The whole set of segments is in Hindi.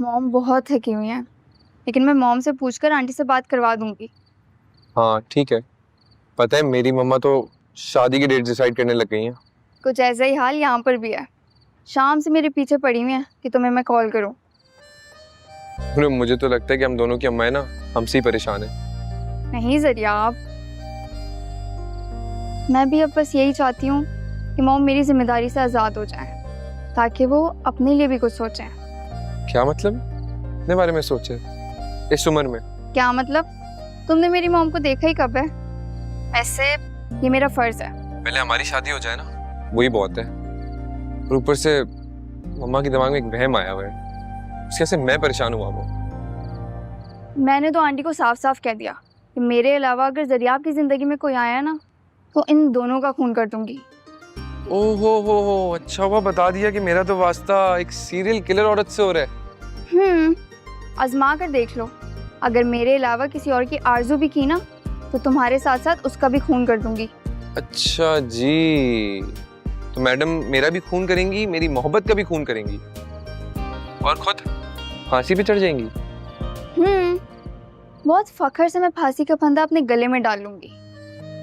मॉम बहुत थकी हुई हैं, लेकिन मैं मॉम से पूछकर आंटी से बात करवा दूंगी। हाँ ठीक है। पता है मेरी मम्मा तो शादी की डेट डिसाइड करने लग गई हैं। कुछ ऐसा ही हाल यहाँ पर भी है। शाम से मेरे पीछे पड़ी हुई हैं कि तुम्हें मैं कॉल करूँ। अरे मुझे तो लगता है कि हम दोनों की अम्मा है ना, हमसे ही परेशान है। नहीं जरिया आप, मैं भी अब बस यही चाहती हूँ कि मॉम मेरी जिम्मेदारी से आज़ाद हो जाए, ताकि वो अपने लिए भी कुछ सोचें। क्या मतलब? अपने बारे में सोचे इस उम्र में? क्या मतलब? तुमने मेरी मॉम को देखा ही कब है? ऐसे ये मेरा फर्ज है। पहले हमारी शादी हो जाए ना, वही बहुत है। और ऊपर से मम्मा के दिमाग में एक वहम आया हुआ है, उसके से मैं परेशान हुआ वो। मैंने तो आंटी को साफ साफ कह दिया कि मेरे अलावा अगर जरिया की जिंदगी में कोई आया ना, तो इन दोनों का खून कर दूंगी। ओहो हो, अच्छा हुआ बता दिया कि मेरा तो वास्ता एक सीरियल किलर औरत से हो रहा है। आजमा कर देख लो। अगर मेरे अलावा किसी और की आरजू भी की ना, तो तुम्हारे साथ साथ उसका भी खून कर दूंगी। अच्छा जी, तो मैडम मेरा भी खून करेंगी, मेरी मोहब्बत का भी खून करेंगी और खुद फांसी पे चढ़ जाएंगी। बहुत फख्र से मैं फांसी का फंदा अपने गले में डाल लूंगी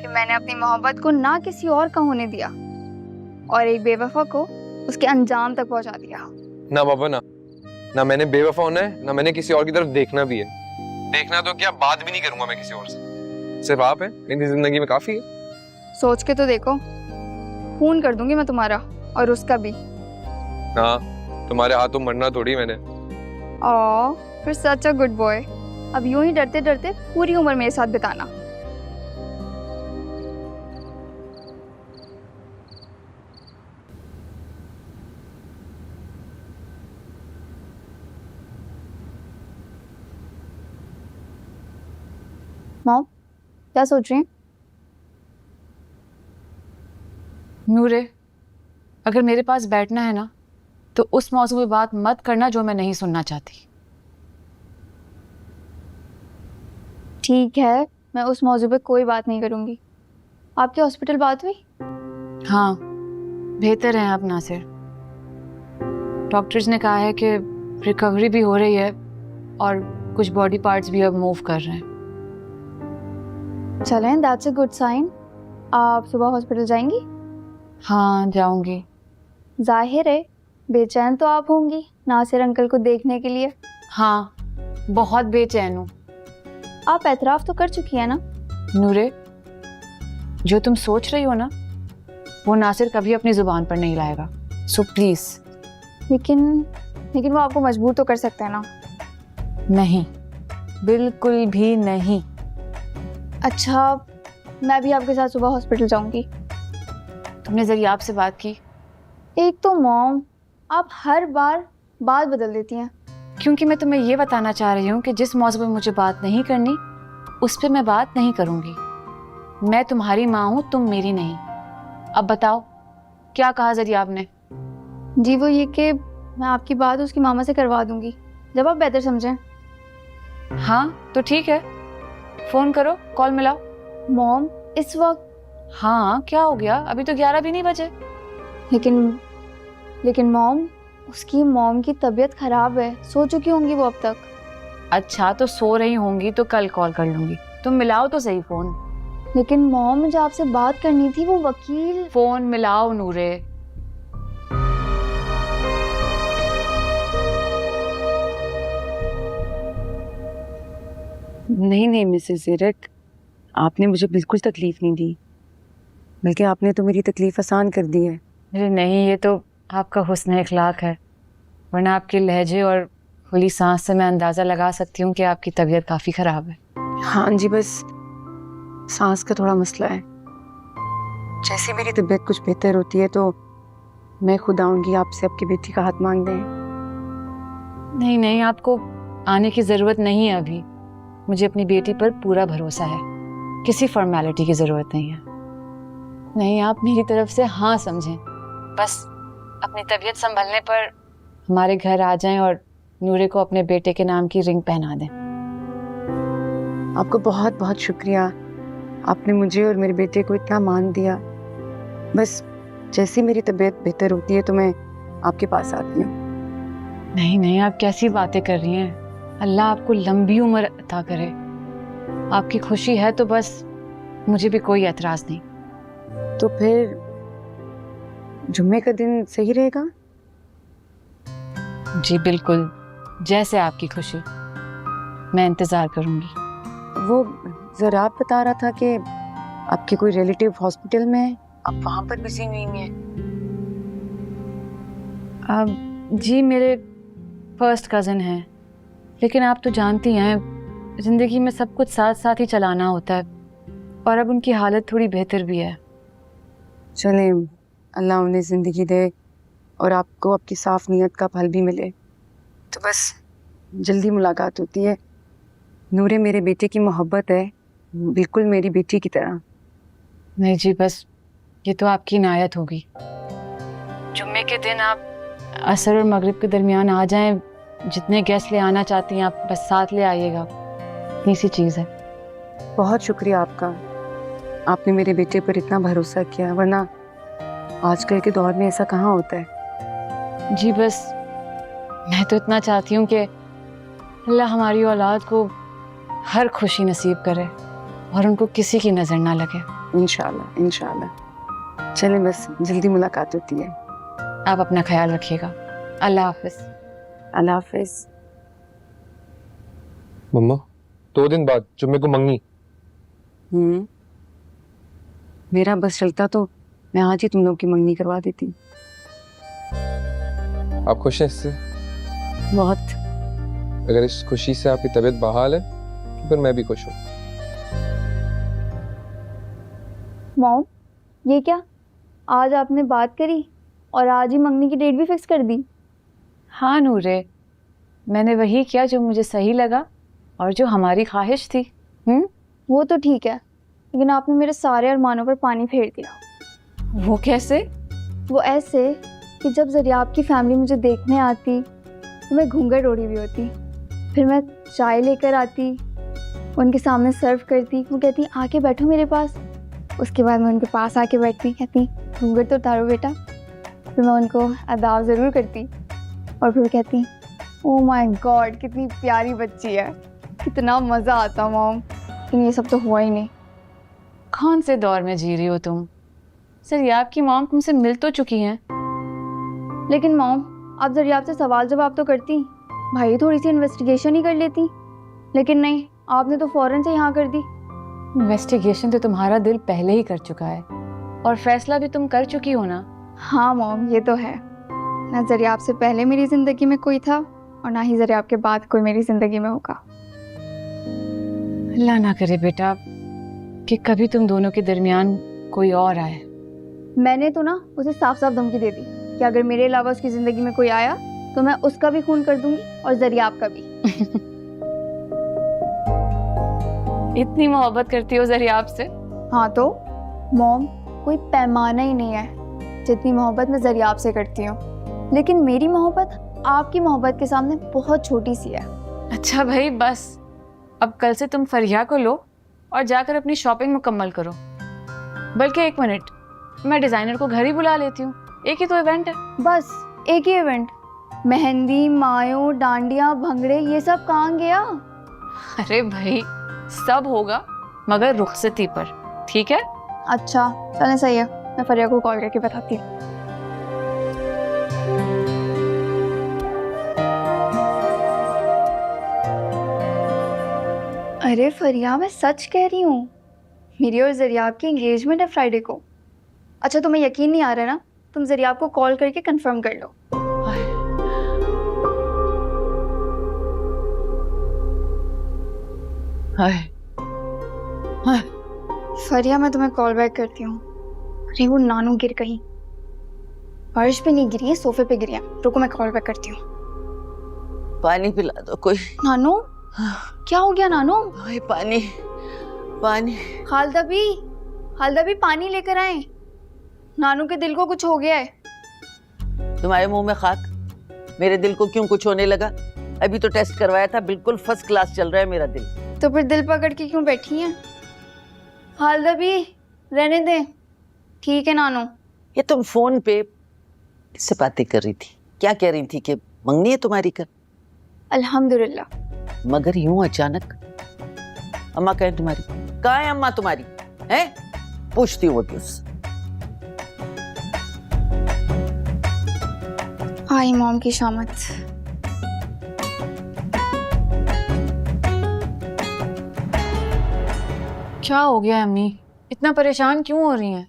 कि मैंने अपनी मोहब्बत को ना किसी और का होने दिया और एक बेवफा को उसके अंजाम तक पहुंचा दिया। ना बाबा ना मैंने बेवफा होना है, ना मैंने किसी और की तरफ देखना भी है। देखना तो क्या, बात भी नहीं करूंगा मैं किसी और से। सिर्फ आप है मेरी जिंदगी में, काफी है। सोच के तो देखो, खून कर दूंगी मैं तुम्हारा और उसका भी। हाँ, तुम्हारे हाथों मरना थोड़ी मैंने। फिर सच अ गुड बॉय। अब यूं ही डरते डरते पूरी उम्र मेरे साथ बिताना। मॉम, क्या सोच रही हैं? नूरे, अगर मेरे पास बैठना है ना, तो उस मौजू पे बात मत करना जो मैं नहीं सुनना चाहती। ठीक है, मैं उस मौजू पे कोई बात नहीं करूंगी। आपके हॉस्पिटल बात हुई? हाँ, बेहतर है आप नासिर। डॉक्टर्स ने कहा है कि रिकवरी भी हो रही है और कुछ बॉडी पार्ट्स भी अब मूव कर रहे हैं। चलें, दैट्स अ गुड साइन। आप सुबह हॉस्पिटल जाएंगी? हाँ, जाऊंगी। जाहिर है बेचैन तो आप होंगी नासिर अंकल को देखने के लिए। हाँ, बहुत बेचैन हूँ। आप एतराफ़ तो कर चुकी है ना? नूरे, जो तुम सोच रही हो ना, वो नासिर कभी अपनी जुबान पर नहीं लाएगा। So please. लेकिन वो आपको मजबूर तो कर सकता है ना? नहीं, बिल्कुल भी नहीं। अच्छा, मैं भी आपके साथ सुबह हॉस्पिटल जाऊंगी। तुमने जरिया आपसे बात की? एक तो मॉम, आप हर बार बात बदल देती हैं। क्योंकि मैं तुम्हें ये बताना चाह रही हूँ कि जिस मौजू पे मुझे बात नहीं करनी, उस पर मैं बात नहीं करूँगी। मैं तुम्हारी माँ हूँ, तुम मेरी नहीं। अब बताओ, क्या कहा जरिया आपने? जी वो ये कि मैं आपकी बात उसकी मामा से करवा दूंगी, जब आप बेहतर समझें। हाँ तो ठीक है, फ़ोन करो, कॉल मिलाओ। मॉम, इस वक्त? हाँ, क्या हो गया? अभी तो 11 भी नहीं बजे। लेकिन मॉम, उसकी मॉम की तबीयत खराब है, सो चुकी होंगी वो अब तक। अच्छा, तो सो रही होंगी तो कल कॉल कर लूंगी। तुम मिलाओ तो सही फ़ोन। लेकिन मॉम, मुझे आपसे बात करनी थी, वो वकील। फ़ोन मिलाओ नूरे। नहीं मिसेस ज़ीरक, आपने मुझे बिल्कुल तकलीफ़ नहीं दी, बल्कि आपने तो मेरी तकलीफ़ आसान कर दी है। अरे नहीं, ये तो आपका हुस्न इखलाक है, वरना आपके लहजे और खुली सांस से मैं अंदाज़ा लगा सकती हूँ कि आपकी तबीयत काफ़ी ख़राब है। हाँ जी, बस सांस का थोड़ा मसला है। जैसे मेरी तबीयत कुछ बेहतर होती है तो मैं खुद आऊँगी आपसे आपकी बेटी का हाथ मांगने। नहीं, आपको आने की ज़रूरत नहीं है अभी। मुझे अपनी बेटी पर पूरा भरोसा है, किसी फॉर्मेलिटी की ज़रूरत नहीं है। नहीं, आप मेरी तरफ से हाँ समझें। बस अपनी तबीयत संभलने पर हमारे घर आ जाएं और नूरे को अपने बेटे के नाम की रिंग पहना दें। आपको बहुत बहुत शुक्रिया, आपने मुझे और मेरे बेटे को इतना मान दिया। बस जैसी मेरी तबीयत बेहतर होती है तो मैं आपके पास आती हूँ। नहीं नहीं, आप कैसी बातें कर रही हैं? अल्लाह आपको लंबी उम्र अता करे। आपकी खुशी है तो बस, मुझे भी कोई एतराज नहीं। तो फिर जुम्मे का दिन सही रहेगा? जी बिल्कुल, जैसे आपकी खुशी। मैं इंतज़ार करूंगी। वो जरा आप बता रहा था कि आपके कोई रिलेटिव हॉस्पिटल में है, आप वहां पर बिजी नहीं हैं? अब जी मेरे फर्स्ट कज़न हैं, लेकिन आप तो जानती हैं ज़िंदगी में सब कुछ साथ साथ ही चलाना होता है, और अब उनकी हालत थोड़ी बेहतर भी है। चलें, अल्लाह उन्हें ज़िंदगी दे और आपको आपकी साफ नीयत का फल भी मिले। तो बस जल्दी मुलाकात होती है। नूरे मेरे बेटे की मोहब्बत है, बिल्कुल मेरी बेटी की तरह। नहीं जी, बस ये तो आपकी इनायत होगी। जुम्मे के दिन आप असर और मगरिब के दरमियान आ जाएं। जितने गेस्ट ले आना चाहती हैं आप बस साथ ले आइएगा, इतनी सी चीज़ है। बहुत शुक्रिया आपका, आपने मेरे बेटे पर इतना भरोसा किया, वरना आजकल के दौर में ऐसा कहाँ होता है। जी बस मैं तो इतना चाहती हूँ कि अल्लाह हमारी औलाद को हर खुशी नसीब करे और उनको किसी की नज़र ना लगे। इंशाल्लाह इंशाल्लाह। चलें, बस जल्दी मुलाकात होती है। आप अपना ख्याल रखिएगा। अल्लाह हाफिज़। अल्लाह हाफिज़। मम्मा 2 दिन बाद जुम्मे को मंगनी। मेरा बस चलता तो मैं आज ही तुम लोग की मंगनी करवा देती। आप खुश हैं इससे? बहुत। अगर इस खुशी से आपकी तबीयत बहाल है तो फिर मैं भी खुश हूँ। मॉम, ये क्या, आज आपने बात करी और आज ही मंगनी की डेट भी फिक्स कर दी? हाँ नूरे, मैंने वही किया जो मुझे सही लगा और जो हमारी ख्वाहिश थी। वो तो ठीक है, लेकिन आपने मेरे सारे अरमानों पर पानी फेर दिया। वो कैसे? वो ऐसे कि जब ज़रियाब की फैमिली मुझे देखने आती तो मैं घूंघट ओढ़ी हुई होती, फिर मैं चाय लेकर आती, उनके सामने सर्व करती, वो कहती आके बैठो मेरे पास। उसके बाद मैं उनके पास आके बैठती, कहती घूंघट तो उतारो बेटा। फिर मैं उनको अदाब ज़रूर करती और फिर कहती ओह माय गॉड कितनी प्यारी बच्ची है, कितना मज़ा आता मॉम। लेकिन ये सब तो हुआ ही नहीं। कौन से दौर में जी रही हो तुम? ज़रियाब की मॉम तुमसे मिल तो चुकी हैं। लेकिन मॉम, आप ज़रियाब से सवाल जवाब तो करती, भाई थोड़ी सी इन्वेस्टिगेशन ही कर लेती। लेकिन नहीं, आपने तो फ़ौरन से यहाँ कर दी। इन्वेस्टिगेशन तो तुम्हारा दिल पहले ही कर चुका है और फैसला भी तुम कर चुकी हो ना। हाँ मॉम, ये तो है। ना ज़रियाब से पहले मेरी ज़िंदगी में कोई था और ना ही ज़रियाब के बाद कोई मेरी ज़िंदगी में होगा। अल्लाह ना करे बेटा कि कभी तुम दोनों के दरमियान कोई और आए। मैंने तो ना उसे साफ साफ धमकी दे दी कि अगर मेरे अलावा उसकी ज़िंदगी में कोई आया तो मैं उसका भी खून कर दूंगी और ज़रियाब का भी। इतनी मोहब्बत करती हो ज़रियाब से? हाँ तो मॉम, कोई पैमाना ही नहीं है जितनी मोहब्बत मैं ज़रियाब से करती हूँ। लेकिन मेरी मोहब्बत आपकी मोहब्बत के सामने बहुत छोटी सी है। अच्छा भाई बस, अब कल से तुम फरिया को लो और जाकर अपनी शॉपिंग मुकम्मल करो। बल्कि 1 मिनट, मैं डिज़ाइनर को घर ही बुला लेती हूँ, एक ही तो इवेंट है। बस एक ही इवेंट? मेहंदी, मायो, डांडिया, भंगड़े, ये सब कहाँ गया? अरे भाई सब होगा मगर रुखसती पर, ठीक है? अच्छा चलें, सही है, मैं फरिया को कॉल करके बताती हूँ। अरे फरिया, मैं सच कह रही हूँ, मेरी और ज़रियाब की एंगेजमेंट है फ्राइडे को। अच्छा तुम्हें यकीन नहीं आ रहा ना, तुम ज़रियाब को कॉल करके कंफर्म कर लो। हाय हाय। फरिया मैं तुम्हें कॉल बैक करती हूँ। अरे वो नानू गिर गई, फर्श पे नहीं गिरी है, सोफे पे गिरी है। रुको मैं कॉल बैक करती हूँ। पानी पिला दो कोई। नानू क्या हो गया नानू? ओए पानी पानी। खालदा भी पानी लेकर आए, नानू के दिल को कुछ हो गया है। तुम्हारे मुंह में खाक, मेरे दिल को क्यों कुछ होने लगा? अभी तो टेस्ट करवाया था, बिल्कुल फर्स्ट क्लास चल रहा है मेरा दिल। तो फिर दिल पकड़ के क्यों बैठी हैं? खालदा भी रहने दे। ठीक है नानू। ये तुम फोन पे किससे बातें कर रही थी? क्या कह रही थी कि मंगनी है तुम्हारी कल? अल्हम्दुलिल्लाह। मगर यूं अचानक? अम्मा कहें तुम्हारी? कहाँ है अम्मा तुम्हारी? हैं? पूछती हूँ वो उससे। आई मॉम की शामत। क्या हो गया अम्मी, इतना परेशान क्यों हो रही हैं?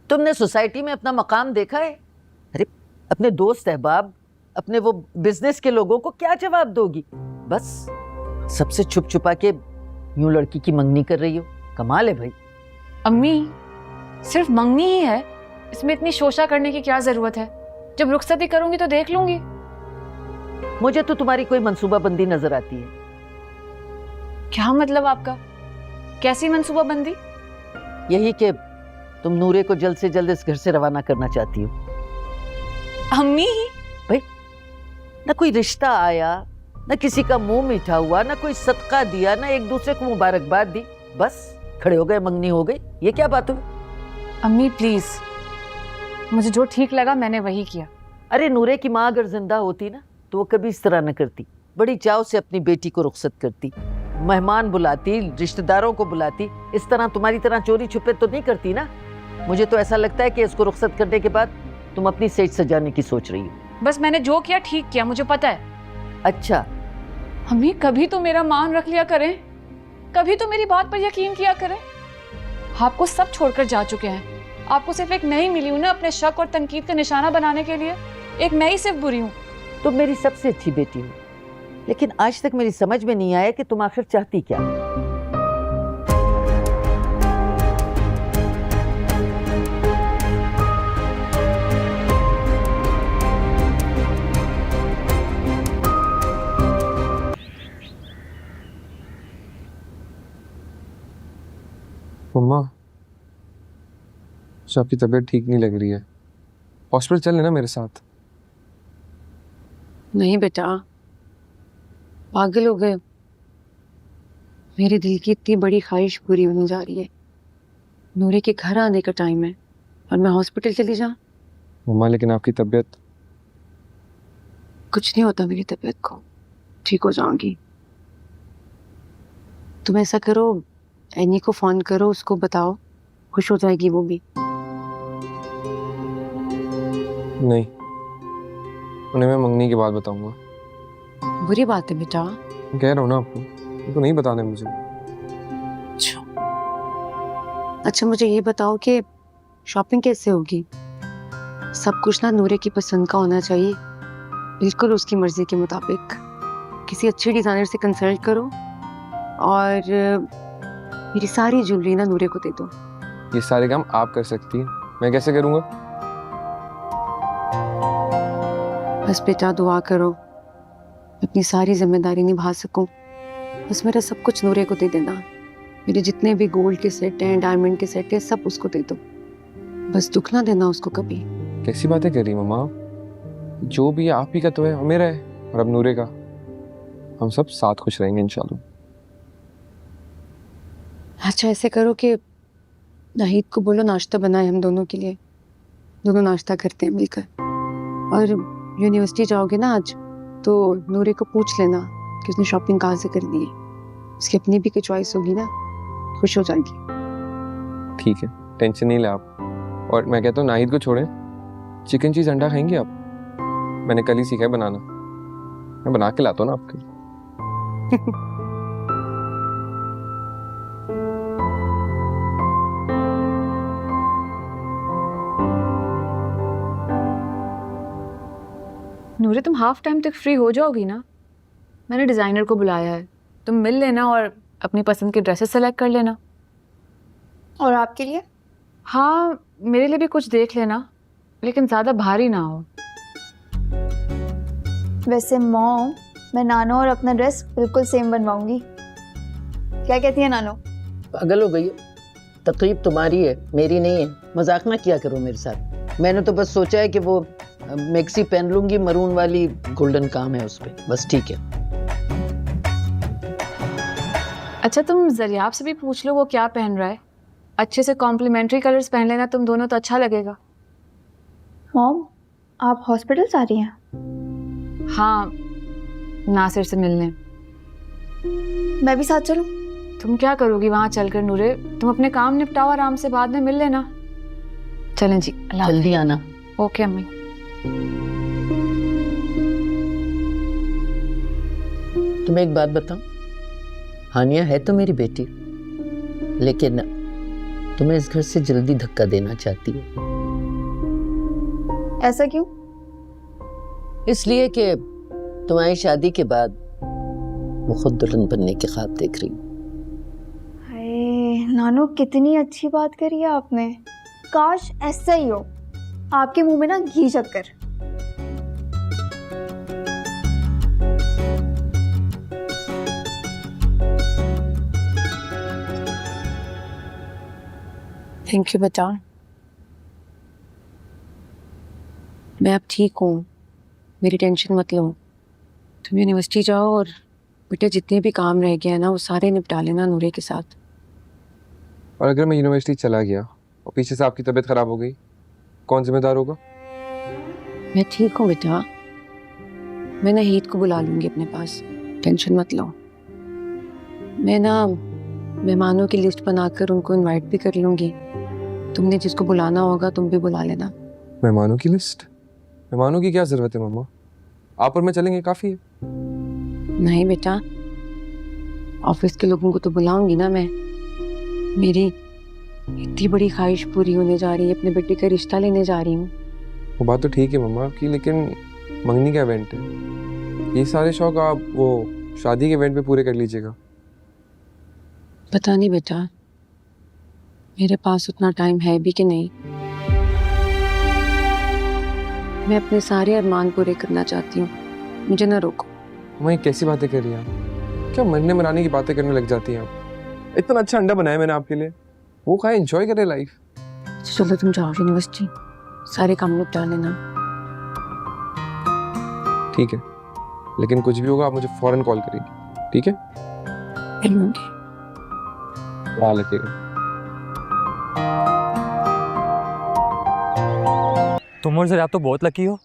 तुमने सोसाइटी में अपना मकाम देखा है? अरे अपने दोस्त अहबाब, अपने वो बिजनेस के लोगों को क्या जवाब दोगी? बस सबसे छुप छुपा के यूं लड़की की मंगनी कर रही हो। कमाल है भाई। अम्मी सिर्फ मंगनी ही है, इसमें इतनी शोशा करने की क्या जरूरत है? जब रुखसती करूंगी तो देख लूंगी। मुझे तो तुम्हारी कोई मंसूबाबंदी नजर आती है। क्या मतलब आपका? कैसी मंसूबाबंदी? यही कि तुम नूरे को जल्द से जल्द इस घर से रवाना करना चाहती हो। अम्मी भाई ना कोई रिश्ता आया, ना किसी का मुंह मीठा हुआ, ना कोई सदका दिया, ना एक दूसरे को मुबारकबाद दी, बस खड़े हो गए, मंगनी हो गई। ये क्या बात हुई? अम्मी प्लीज, मुझे जो ठीक लगा मैंने वही किया। अरे नूरे की माँ अगर जिंदा होती ना तो वो कभी इस तरह न करती। बड़ी चाव से अपनी बेटी को रुखसत करती, मेहमान बुलाती, रिश्तेदारों को बुलाती। इस तरह तुम्हारी तरह चोरी छुपे तो नहीं करती ना। मुझे तो ऐसा लगता है कि इसको रुखसत करने के बाद तुम अपनी सेज सजाने की सोच रही हो। बस मैंने जो किया ठीक किया, मुझे पता है। अच्छा, अम्मी कभी तो मेरा मान रख लिया करें, कभी तो मेरी बात पर यकीन किया करें। आपको सब छोड़कर जा चुके हैं, आपको सिर्फ एक मैं ही मिली हूं ना अपने शक और तनकीद का निशाना बनाने के लिए। एक मैं ही सिर्फ बुरी हूं। तुम मेरी सबसे अच्छी बेटी हो, लेकिन आज तक मेरी समझ में नहीं आया कि तुम आखिर चाहती क्या। मम्मा, अच्छा आपकी तबीयत ठीक नहीं लग रही है, हॉस्पिटल चल लेना मेरे साथ। नहीं बेटा, पागल हो गए। मेरे दिल की इतनी बड़ी ख्वाहिश पूरी होने जा रही है। नूरे के घर आने का टाइम है और मैं हॉस्पिटल चली जाऊं? मम्मा लेकिन आपकी तबीयत। कुछ नहीं होता मेरी तबीयत को, ठीक हो जाऊंगी। तुम ऐसा करो, एनी को फोन करो, उसको बताओ, खुश हो जाएगी वो भी। नहीं, उन्हें मैं मंगनी की बात बताऊंगा। बुरी बात है बेटा। कह रहा हूँ ना आपको, उनको नहीं बताने मुझे। अच्छा मुझे ये बताओ कि शॉपिंग कैसे होगी? सब कुछ ना नूरे की पसंद का होना चाहिए, बिल्कुल उसकी मर्जी के मुताबिक। किसी अच्छे डिजाइनर से कंसल्ट करो और मेरी सारी ज्वेलरी ना नूरे को दे दो। ये सारे काम आप कर सकती हैं, मैं कैसे करूँगा? बस बेटा दुआ करो अपनी सारी जिम्मेदारी निभा सकूं। बस मेरा सब कुछ नूरे को दे देना। मेरे जितने भी गोल्ड के सेट हैं, डायमंड के सेट हैं, सब उसको दे दो। बस दुख ना देना उसको कभी। कैसी बातें कर रही मम्मा? जो भी आप ही का तो है और मेरा है, और अब नूरे का। हम सब साथ खुश रहेंगे इंशाल्लाह। अच्छा ऐसे करो कि नाहिद को बोलो नाश्ता बनाए हम दोनों के लिए, दोनों नाश्ता करते हैं मिलकर। और यूनिवर्सिटी जाओगे ना आज, तो नूरे को पूछ लेना कि उसने शॉपिंग कहाँ से करनी है। उसकी अपनी भी कोई चॉइस होगी ना, खुश हो जाएगी। ठीक है, टेंशन नहीं ले आप। और मैं कहता हूँ नाहिद को छोड़ें, चिकन चीज़ अंडा खाएंगे आप? मैंने कल ही सीखा है बनाना, मैं बना के लाता हूँ ना आपके। नूरे तुम हाफ टाइम तक फ्री हो जाओगी ना? मैंने डिज़ाइनर को बुलाया है, तुम मिल लेना और अपनी पसंद के ड्रेसेस सेलेक्ट कर लेना। और आपके लिए? हाँ मेरे लिए भी कुछ देख लेना, लेकिन ज़्यादा भारी ना हो। वैसे मॉम, मैं नानो और अपना ड्रेस बिल्कुल सेम बनवाऊंगी। क्या कहती है नानो? पागल हो गई हो? तकलीफ तुम्हारी है, मेरी नहीं है। मजाक ना किया करो मेरे साथ। मैंने तो बस सोचा है कि वो मैक्सी पहन लूंगी, मरून वाली, गोल्डन काम है उस पे, बस ठीक है। अच्छा तुम जरियाब से भी पूछ लो वो क्या पहन रहा है, अच्छे से कॉम्प्लीमेंट्री कलर्स पहन लेना तुम दोनों, तो अच्छा लगेगा। मॉम, आप हॉस्पिटल जा रही हैं? हाँ, नासिर से मिलने। मैं भी साथ चलूं? तुम क्या करोगी वहाँ चलकर नूरे? तुम अपने काम निपटाओ, आराम से बाद में मिल लेना। चलें जी, अल्लाह हाफ़िज़। जल्दी आना। ओके अम्मी। तुम्हें एक बात बताऊं, हानिया है तो मेरी बेटी, लेकिन तुम्हें इस घर से जल्दी धक्का देना चाहती है। ऐसा क्यों? इसलिए कि तुम्हारी शादी के बाद वो खुद दुल्हन बनने के ख्वाब देख रही। हाय नानू, कितनी अच्छी बात करी है आपने। काश ऐसा ही हो, आपके मुंह में ना घी शक्कर। थैंक यू बेटा। मैं अब ठीक हूँ, मेरी टेंशन मत लो। तुम यूनिवर्सिटी जाओ और बेटा जितने भी काम रह गए हैं ना वो सारे निपटा लेना नूरे के साथ। और अगर मैं यूनिवर्सिटी चला गया और पीछे से आपकी तबीयत खराब हो गई, कौन जिम्मेदार होगा? मैं ठीक हूँ बेटा, मैं नाहीद को बुला लूँगी अपने पास, टेंशन मत लो। मैं ना मेहमानों की लिस्ट बनाकर उनको इनवाइट भी कर लूँगी। तुमने जिसको बुलाना होगा तुम भी बुला लेना। मेहमानों की लिस्ट? मेहमानों की क्या जरूरत है मम्मा? आप और मैं चलेंगे, काफी है। नहीं बेटा, ऑफिस के लोगों को तो बुलाऊंगी ना मैं। मेरी इतनी बड़ी ख्वाहिश पूरी होने जा रही है, अपने बेटे का रिश्ता लेने जा रही हूँ। वो बात तो ठीक है मम्मा आपकी, लेकिन मंगनी का इवेंट है। ये सारे शौक आप वो शादी के इवेंट पे पूरे कर लीजिएगा। पता नहीं बेटा, मेरे पास उतना टाइम है भी कि नहीं। मैं अपने सारे अरमान पूरे करना चाहती हूँ, मुझे ना रोको। वही कैसी बातें कर रही हैं आप? क्या मरने मराने की बातें करने लग जाती हैं आप? इतना अच्छा अंडा बनाया मैंने आपके लिए, वो खाए, एंजॉय करे लाइफ। चलो तुम जाओ यूनिवर्सिटी, सारे काम निपटा लेना। ठीक है, लेकिन कुछ भी होगा आप मुझे फौरन कॉल करेंगी, ठीक है? ख्याल रखिएगा। तुम और ज़रा तो बहुत लकी हो,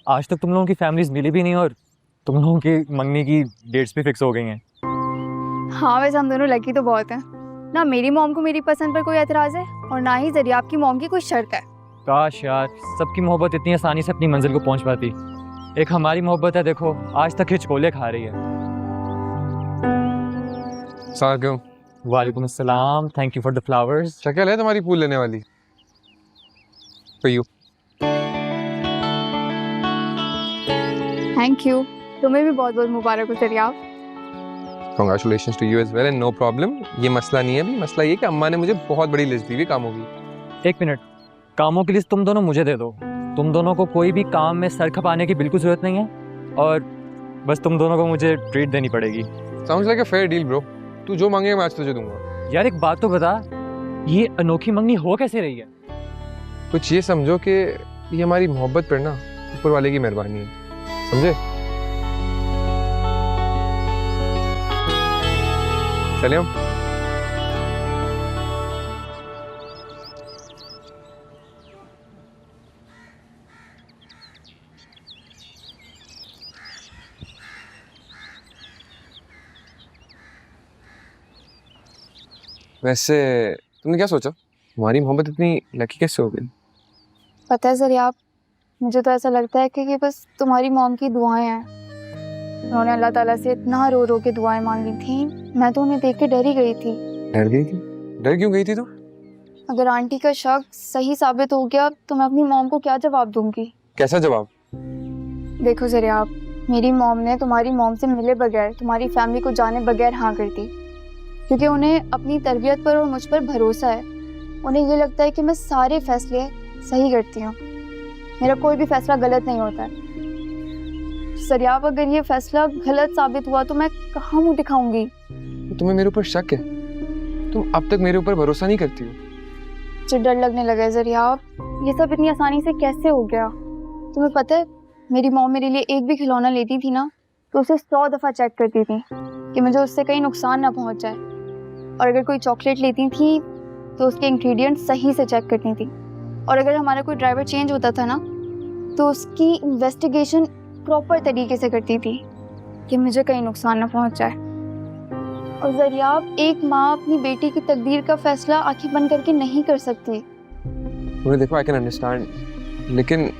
आज तक तुम लोगों की फैमिलीज मिली भी नहीं और तुम लोगों की मंगनी की डेट्स भी फिक्स हो गई हैं। हाँ वैसे हम दोनों लकी तो बहुत हैं ना। मेरी मॉम को मेरी पसंद पर कोई एतराज़ है और ना ही जरिया आपकी मॉम की कोई शर्त है। काश यार सबकी मोहब्बत इतनी आसानी से अपनी मंजिल को पहुंच पाती। एक हमारी मोहब्बत है, देखो आज तक हिचकोले खा रही है। सागम, वालेकुम अस्सलाम, thank you for the flowers. शक्ल है तुम्हारी फूल लेने वाली। For you. थैंक यू, तुम्हें भी बहुत बहुत मुबारक हो जरिया। Congratulations to you as well and no problem। ये मसला नहीं है अभी, मसला ये कि अम्मा ने मुझे बहुत बड़ी लिस्ट दी हुई कामों की। एक मिनट, कामों की लिस्ट तुम दोनों मुझे दे दो। तुम दोनों को कोई भी काम में सर खपाने की बिल्कुल जरूरत नहीं है और बस तुम दोनों को मुझे ट्रीट देनी पड़ेगी। Sounds like a fair deal bro। तू जो मांगेगा मैं आज तुझे दूंगा। यार एक बात तो बता, ये अनोखी मंगनी हो कैसे रही है? कुछ ये समझो कि ये हमारी मोहब्बत पर ना ऊपर वाले की मेहरबानी है, समझे? चले हम। वैसे तुमने क्या सोचा, हमारी मोहब्बत इतनी लकी कैसे हो गई? पता है जरिया आप, मुझे तो ऐसा लगता है कि ये बस तुम्हारी मॉम की दुआएं हैं। उन्होंने अल्लाह ताला से इतना रो रो के दुआएं मांगी थी, मैं तो उन्हें देख के डर ही गई थी। डर गई थी? डर क्यों गई थी तू? अगर आंटी का शक सही साबित हो गया तो मैं अपनी मॉम को क्या जवाब दूंगी? कैसा जवाब? देखो जरिया आप, मेरी मॉम ने तुम्हारी मॉम से मिले बगैर, तुम्हारी फैमिली को जाने बगैर हाँ कर दी, क्योंकि उन्हें अपनी तरबियत पर और मुझ पर भरोसा है। उन्हें ये लगता है कि मैं सारे फैसले सही करती हूँ, मेरा कोई भी फैसला गलत नहीं होता है। सरियाब, अगर ये फैसला गलत साबित हुआ तो मैं कहाँ मुँह दिखाऊंगी? तुम्हें मेरे ऊपर शक है? तुम अब तक मेरे ऊपर भरोसा नहीं करती हो। मुझे डर लगने लगा है जरियाब, ये सब इतनी आसानी से कैसे हो गया? तुम्हें पता है, मेरी मॉम मेरे लिए एक भी खिलौना लेती थी ना तो उसे 100 दफ़ा चेक करती थी कि मुझे उससे कहीं नुकसान ना पहुंच जाए। और अगर कोई चॉकलेट लेती थी तो उसके इंग्रेडिएंट्स सही से चेक करती थी। और अगर हमारा कोई ड्राइवर चेंज होता था ना तो उसकी इन्वेस्टिगेशन प्रॉपर तरीके से करती थी कि मुझे कहीं नुकसान ना पहुंच जाए। और ज़रियाब, एक माँ अपनी बेटी की तकदीर का फैसला आंखें बंद करके नहीं कर सकती। तुम्हें देखो, आई कैन अंडरस्टैंड, लेकिन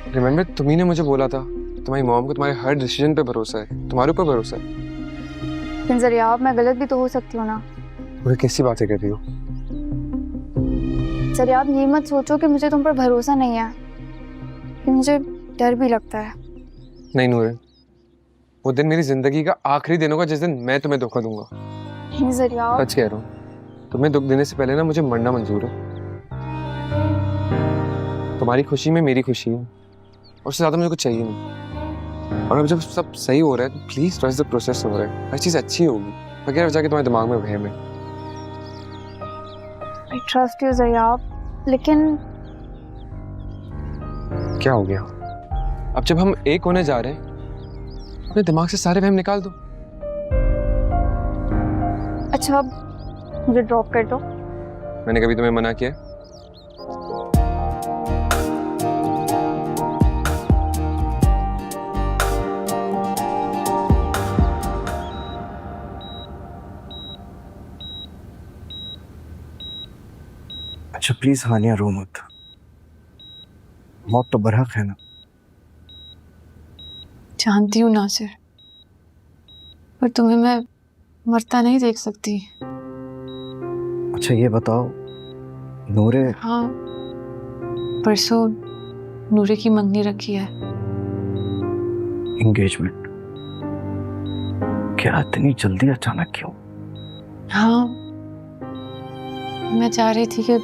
रिमेंबर तुम्ही ने मुझे बोला था तुम्हारी मॉम को तुम्हारे हर डिसीजन पे भरोसा है, तुम्हारे ऊपर भरोसा है। लेकिन ज़रियाब, मैं गलत भी तो हो सकती हूँ ना। मुझे कैसी बातें कर रही हो? ज़रियाब, ये मत सोचो कि मुझे तुम पर भरोसा नहीं है, कि मुझे डर भी लगता है। नहीं नूरे, वो दिन मेरी जिंदगी का आखिरी दिन होगा जिस दिन मैं तुम्हें धोखा दूंगा। नहीं ज़रियाब, सच कह रहा हूँ, तुम्हें दुख देने से पहले ना मुझे मरना मंजूर है। तुम्हारी खुशी में मेरी खुशी है, और उससे ज्यादा मुझे कुछ चाहिए नहीं। और अब जब सब सही हो रहा है तो प्लीज ट्रस्ट द प्रोसेस हो रहा है, हर चीज अच्छी होगी। बगैर वजह के तुम्हारे दिमाग में वहम है। आई ट्रस्ट यू ज़रियाब, लेकिन क्या हो गया? अब जब हम एक होने जा रहे हैं, अपने दिमाग से सारे वहम निकाल दो। अच्छा, अब मुझे ड्रॉप कर दो। मैंने कभी तुम्हें मना किया? अच्छा प्लीज हानिया, रो मत। मौत तो बरहक है ना। जानती हूँ नासिर, पर तुम्हें मैं मरता नहीं देख सकती। अच्छा ये बताओ, नूरे। हाँ, परसों नूरे की मंगनी रखी है। एंगेजमेंट? क्या इतनी जल्दी, अचानक क्यों? हाँ, मैं चाह रही थी कि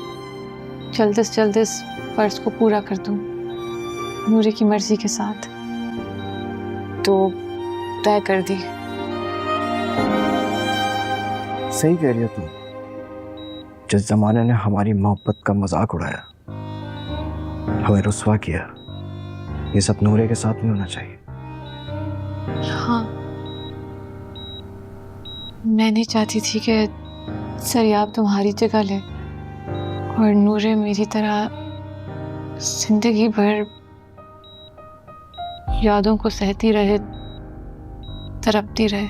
जल्द से जल्द इस फर्ज को पूरा कर दूं नूरे की मर्जी के साथ, तो तय कर दी। सही कह रही हो तुम। जिस जमाने ने हमारी मोहब्बत का मजाक उड़ाया, हमें रुस्वा किया, ये सब नूरे के साथ नहीं होना चाहिए। हाँ, मैं नहीं चाहती थी कि ज़रियाब तुम्हारी जगह ले और नूरे मेरी तरह जिंदगी भर यादों को सहती रहे, तड़पती रहे।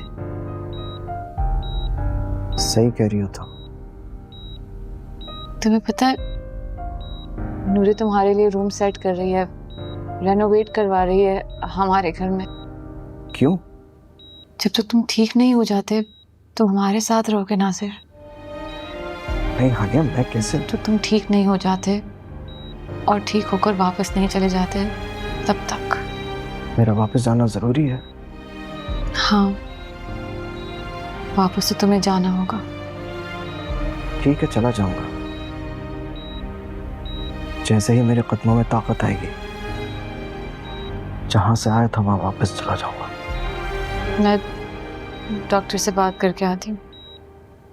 सही कह रही हो तुम। तुम्हें पता है, नूरे तुम्हारे लिए रूम सेट कर रही है, रेनोवेट करवा रही है हमारे घर में। क्यों? जब तक तुम ठीक नहीं हो जाते तुम हमारे साथ रहोगे नासिर। नहीं हानिया, मैं कैसे? तो तुम ठीक नहीं हो जाते और ठीक होकर वापस नहीं चले जाते, तब तक। मेरा वापस जाना जरूरी है। हाँ, वापस तो तुम्हें जाना होगा। ठीक है, चला जाऊंगा। जैसे ही मेरे कदमों में ताकत आएगी, जहां से आया था वहां वापस चला जाऊंगा। मैं डॉक्टर से बात करके आती हूँ।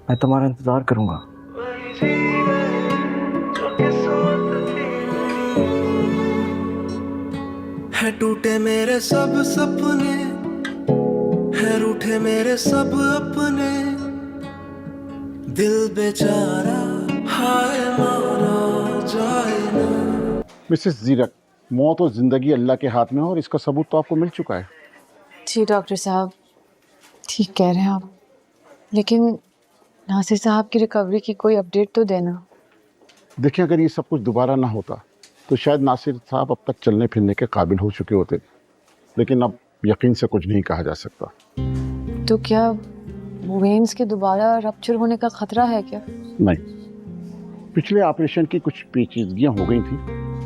मैं तुम्हारा इंतजार करूंगा। है टूटे मेरे सब सपने, है रूठे मेरे सब अपने, दिल बेचारा हाय मारा जाए ना। मिसेस जीरक, मौत और जिंदगी अल्लाह के हाथ में है और इसका सबूत तो आपको मिल चुका है। जी डॉक्टर साहब, ठीक कह रहे हैं आप, लेकिन नासिर साहब की रिकवरी की कोई अपडेट तो देना। देखिए, अगर ये सब कुछ दोबारा ना होता तो शायद नासिर साहब अब तक चलने फिरने के काबिल हो चुके होते, लेकिन अब यकीन से कुछ नहीं कहा जा सकता। तो क्या वेन्स के दोबारा रप्चर होने का खतरा है क्या? नहीं, पिछले ऑपरेशन की कुछ पेचीदगियां हो गई थी,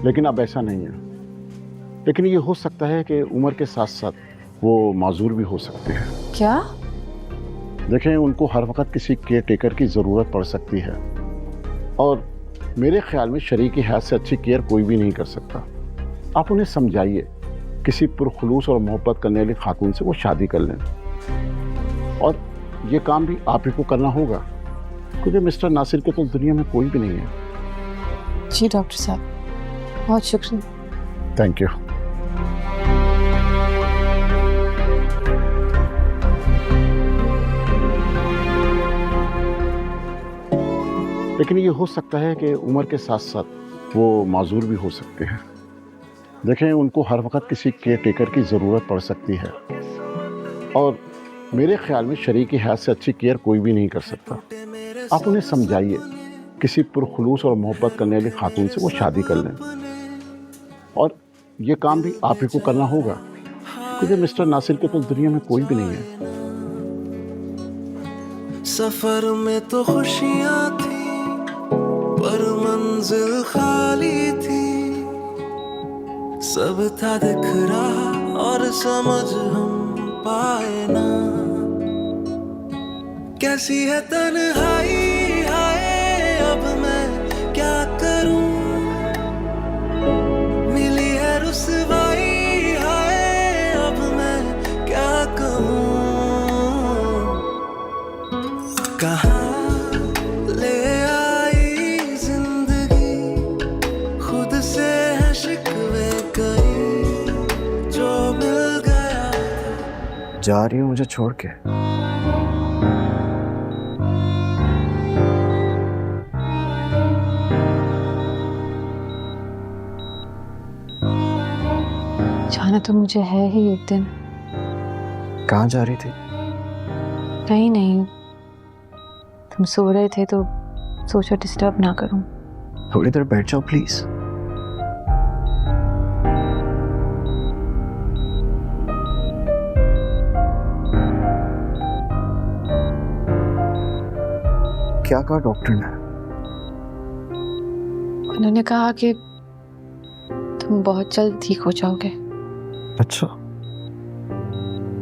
लेकिन अब ऐसा नहीं है। लेकिन ये हो सकता है कि उम्र के साथ साथ वो माजूर भी हो सकते हैं। क्या? देखें, उनको हर वक्त किसी केयर टेकर की ज़रूरत पड़ सकती है, और मेरे ख्याल में शरीक की हैत से अच्छी केयर कोई भी नहीं कर सकता। आप उन्हें समझाइए, किसी पुरखुलूस और मोहब्बत करने वाली खातून से वो शादी कर लें, और ये काम भी आप ही को करना होगा, क्योंकि मिस्टर नासिर के तो दुनिया में कोई भी नहीं है। जी डॉक्टर साहब, बहुत शुक्रिया। Thank you. लेकिन ये हो सकता है कि उम्र के साथ साथ वो माजूर भी हो सकते हैं। देखें, उनको हर वक्त किसी केयर टेकर की ज़रूरत पड़ सकती है, और मेरे ख्याल में शरीक की हैसियत से अच्छी केयर कोई भी नहीं कर सकता। आप उन्हें समझाइए, किसी पुरखुलूस और मोहब्बत करने वाली खातून से वो शादी कर लें, और ये काम भी आप ही को करना होगा, क्योंकि मिस्टर नासिर के तो दुनिया में कोई भी नहीं है। सफर में तो खुशियां थी पर मंजिल खाली थी, सब था दिख रहा और समझ हम पाए ना, कैसी है तन्हाई हाय अब मैं क्या करूं, मिली है रुसवाई हाय अब मैं क्या कहूं, कहाँ ले आई जिंदगी खुद से है शिकवे कई जो मिल गया। जा रही हूँ मुझे छोड़ के? जाना तो मुझे है ही एक दिन। कहाँ जा रही थी? कहीं नहीं, तुम सो रहे थे तो सोचा डिस्टर्ब ना करूं। थोड़ी देर बैठ जाओ प्लीज। क्या कहा डॉक्टर ने? उन्होंने कहा कि तुम बहुत जल्द ठीक हो जाओगे। अच्छा,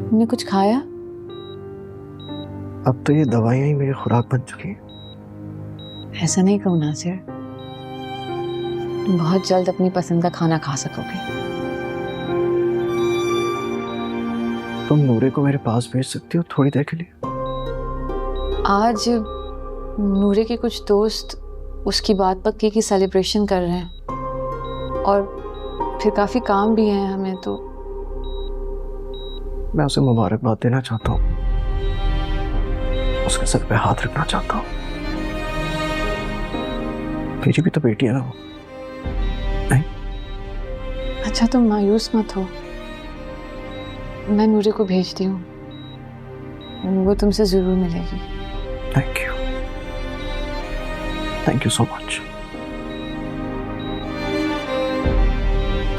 तुमने कुछ खाया? अब तो ये दवाइयाँ ही मेरी खुराक बन चुकी हैं। ऐसा नहीं कहो नासिर, तुम बहुत जल्द अपनी पसंद का खाना खा सकोगे। तुम नूरे को मेरे पास भेज सकती हो थोड़ी देर के लिए? आज नूरे के कुछ दोस्त उसकी बात पक्की की सेलिब्रेशन कर रहे हैं, और फिर काफ़ी काम भी है हमें, तो मैं उसे मुबारकबाद देना चाहता हूँ, उसके सर पे हाथ रखना चाहता हूँ। मेरी भी तो बेटी है ना वो, नहीं? अच्छा तुम मायूस मत हो, मैं नूरे को भेजती हूँ, वो तुमसे ज़रूर मिलेगी। Thank you so much.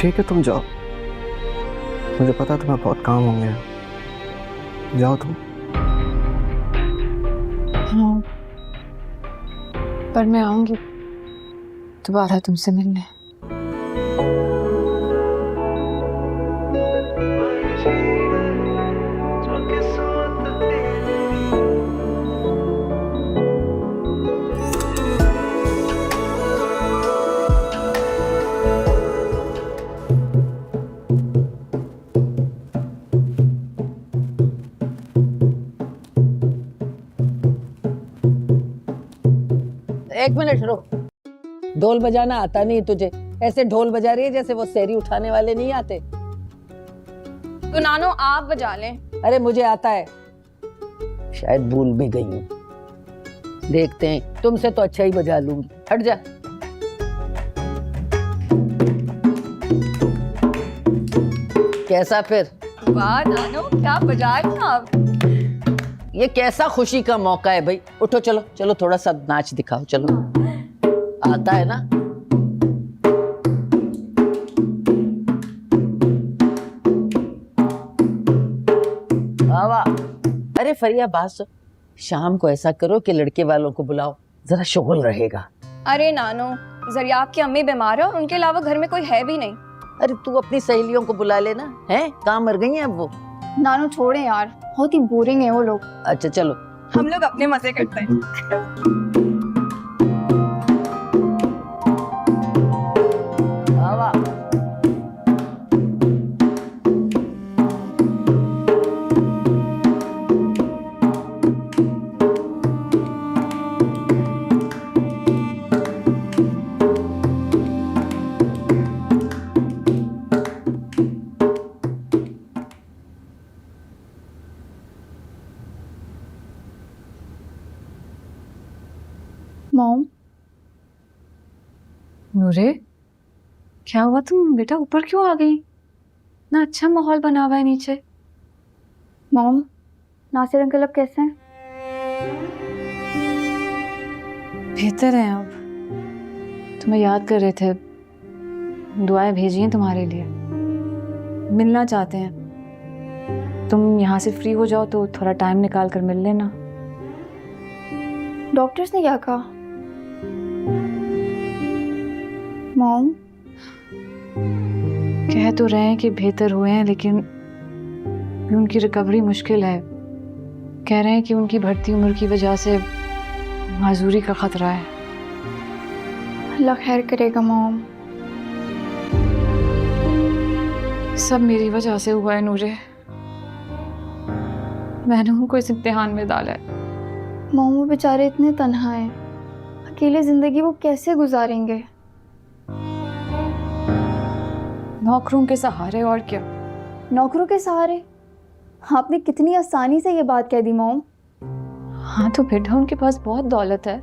ठीक है तुम जाओ, मुझे पता तुम्हें बहुत काम होंगे, जाओ तुम। हाँ, पर मैं आऊंगी दोबारा तुमसे मिलने। एक मिनट रुक, ढोल बजाना आता नहीं तुझे? ऐसे ढोल बजा रही है जैसे वो सेरी उठाने वाले नहीं आते। तो नानो आप बजा लें। अरे मुझे आता है, शायद भूल भी गई हूँ। देखते हैं, तुमसे तो अच्छा ही बजा लूंगी। हट जा। कैसा फिर? वाह नानो, क्या बजा रही हैं आप? ये कैसा खुशी का मौका है भाई। उठो, चलो चलो, थोड़ा सा नाच दिखाओ। चलो, आता है ना? वाह वाह। अरे फरिया, बात सुन, शाम को ऐसा करो कि लड़के वालों को बुलाओ, जरा शुगल रहेगा। अरे नानो, जरिया आपकी अम्मी बीमार है और उनके अलावा घर में कोई है भी नहीं। अरे तू अपनी सहेलियों को बुला लेना, है? कहाँ मर गई हैं अब वो? नानो छोड़े यार, बहुत ही बोरिंग है वो लोग। अच्छा चलो, हम लोग अपने मजे करते हैं। वाह वाह। मॉम, नूरे, क्या हुआ, तुम बेटा ऊपर क्यों आ गई? ना अच्छा माहौल बना हुआ है नीचे। मॉम, नासिर अंकल अब कैसे हैं? बेहतर है अब। तुम्हें याद कर रहे थे, दुआएं भेजी हैं तुम्हारे लिए, मिलना चाहते हैं। तुम यहाँ से फ्री हो जाओ तो थोड़ा टाइम निकाल कर मिल लेना। डॉक्टर्स ने क्या कहा? मॉम, कह तो रहे हैं कि बेहतर हुए हैं, लेकिन उनकी रिकवरी मुश्किल है। कह रहे हैं कि उनकी बढ़ती उम्र की वजह से माजूरी का खतरा है। अल्लाह खैर करेगा मॉम। सब मेरी वजह से हुआ है नूरे। मैंने उनको इस इम्तिहान में डाला है। मॉम, वो बेचारे इतने तन्हा हैं, अकेले जिंदगी वो कैसे गुजारेंगे? नौकरों के सहारे, और क्या। नौकरों के सहारे? आपने कितनी आसानी से ये बात कह दी मॉम। हाँ तो बेटा, उनके पास बहुत दौलत है,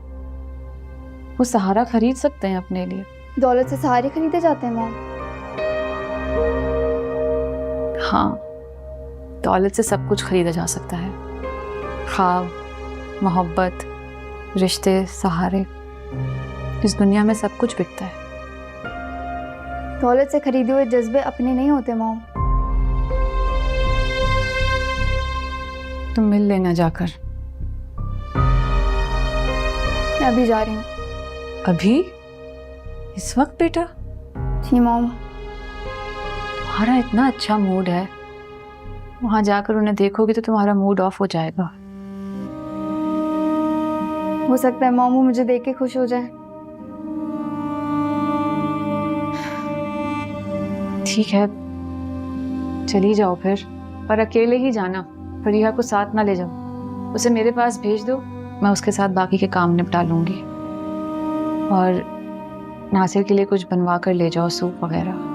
वो सहारा खरीद सकते हैं अपने लिए। दौलत से सहारे खरीदे जाते हैं मॉम? हाँ, दौलत से सब कुछ खरीदा जा सकता है। ख्वाब, मोहब्बत, रिश्ते, सहारे, इस दुनिया में सब कुछ बिकता है। दौलत से खरीदे हुए जज्बे अपने नहीं होते मॉम। तुम मिल लेना जाकर। मैं अभी जा रही हूँ। अभी? इस वक्त बेटा? जी मॉम। तुम्हारा इतना अच्छा मूड है, वहां जाकर उन्हें देखोगे तो तुम्हारा मूड ऑफ हो जाएगा। हो सकता है मॉम वो मुझे देख के खुश हो जाए। ठीक है, चली जाओ फिर, और अकेले ही जाना। फरीहा को साथ ना ले जाओ, उसे मेरे पास भेज दो, मैं उसके साथ बाकी के काम निपटा लूंगी। और नासिर के लिए कुछ बनवा कर ले जाओ, सूप वगैरह।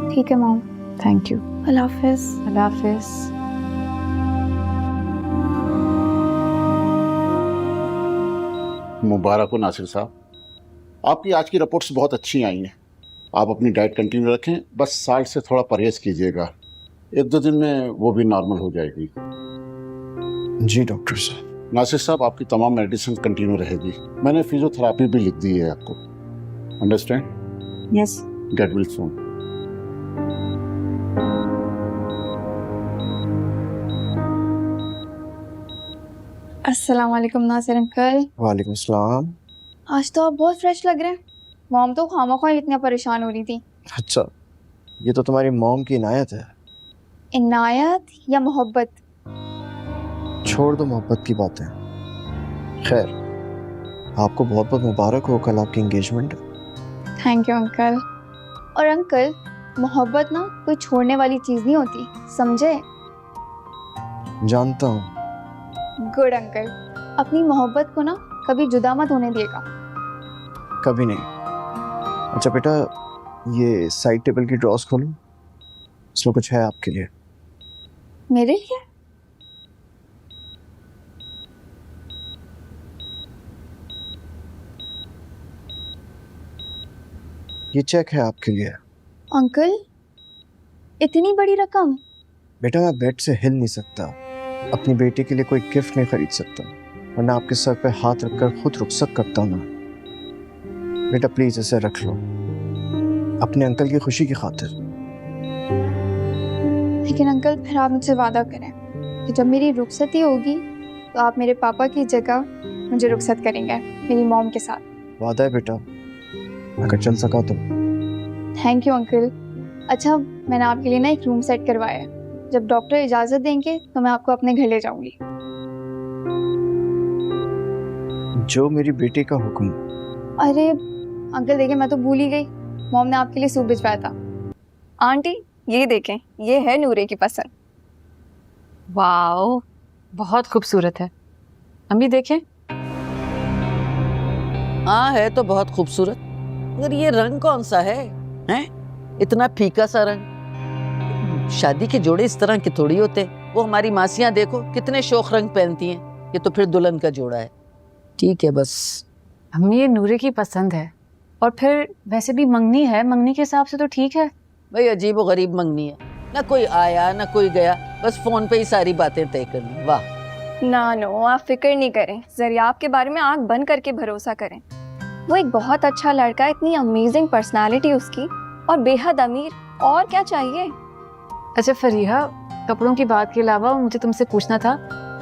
ठीक है मॉम। Thank you. अल्लाह हाफिज। अल्लाह हाफिज। मुबारक हो नासिर साहब, आपकी आज की रिपोर्ट्स बहुत अच्छी आई हैं। आप अपनी डाइट कंटिन्यू रखें, बस साल्ट से थोड़ा परहेज कीजिएगा। 1-2 दिन में वो भी नॉर्मल हो जाएगी। जी डॉक्टर साहब। नासिर साहब, आपकी तमाम मेडिसिन कंटिन्यू रहेगी। मैंने फिजियोथेरेपी भी लिख दी है आपको। Understand? Yes. Get well soon. अस्सलाम वालेकुम नासिर अंकल। वालेकुम सलाम। आज तो आप बहुत फ्रेश लग रहे हैं। मॉम तो खामोखा इतना परेशान हो रही थी। अच्छा, ये तो तुम्हारी मॉम की इनायत है। इनायत या मोहब्बत? छोड़ दो मोहब्बत की बातें। खैर, आपको बहुत बहुत मुबारक हो, कल आपकी एंगेजमेंट है। Thank you uncle. और अंकल, मोहब्बत ना कोई छोड़ने वाली चीज़ नहीं होती, समझे? जानता हूँ। Good uncle. अपनी मोहब्बत को ना कभी जुदा मत होने दिएगा। कभी नहीं। अच्छा बेटा, ये साइड टेबल की ड्रॉस खोलो, इसमें कुछ है आपके लिए। मेरे लिए? ये चेक है आपके लिए। अंकल, इतनी बड़ी रकम? बेटा, मैं बेड से हिल नहीं सकता, अपनी बेटी के लिए कोई गिफ्ट नहीं खरीद सकता, वरना आपके सर पे हाथ रखकर खुद रुखसत करता हूँ मैं। बेटा प्लीज इसे रख लो, अपने अंकल की खुशी की खातिर। लेकिन अंकल, फिर आप मुझसे वादा करें कि जब मेरी रुखसती होगी तो आप मेरे पापा की जगह मुझे रुखसत करेंगे मेरी मॉम के साथ। वादा है बेटा, अगर चल सका तो। Thank you uncle. अच्छा, मैंने आपके लिए ना एक रूम सेट करवाया है। जब डॉक्टर इजाज़त देंगे तो मैं आपको अपने घर ले जाऊंगी। जो मेरी बेटी का हुक्म। अरे अंकल देखिए, मैं तो भूल ही गई, मॉम ने आपके लिए सूप भिजवाया था। आंटी ये देखें, ये है नूरे की पसंद। वाओ, बहुत खूबसूरत है। अम्मी देखें। हाँ है तो बहुत खूबसूरत, मगर ये रंग कौन सा है? हैं? इतना फीका सा रंग। शादी के जोड़े इस तरह के थोड़ी होते। वो हमारी मासियां देखो कितने शोख रंग पहनती हैं, ये तो फिर दुल्हन का जोड़ा है। ठीक है बस। अम्मी ये नूरे की पसंद है, और फिर वैसे भी मंगनी है, मंगनी के हिसाब से तो ठीक है। भाई अजीब व गरीब मंगनी है, ना कोई आया ना कोई गया, बस फोन पे ही सारी बातें तय कर ली। वाह। ना नो, आप फिक्र नहीं करें, ज़रियाब के बारे में आंख बंद करके भरोसा करें। वो एक बहुत अच्छा लड़का है, इतनी अमेजिंग पर्सनालिटी उसकी, और बेहद अमीर, और क्या चाहिए। अच्छा फरीहा, कपड़ों की बात के अलावा मुझे तुमसे पूछना था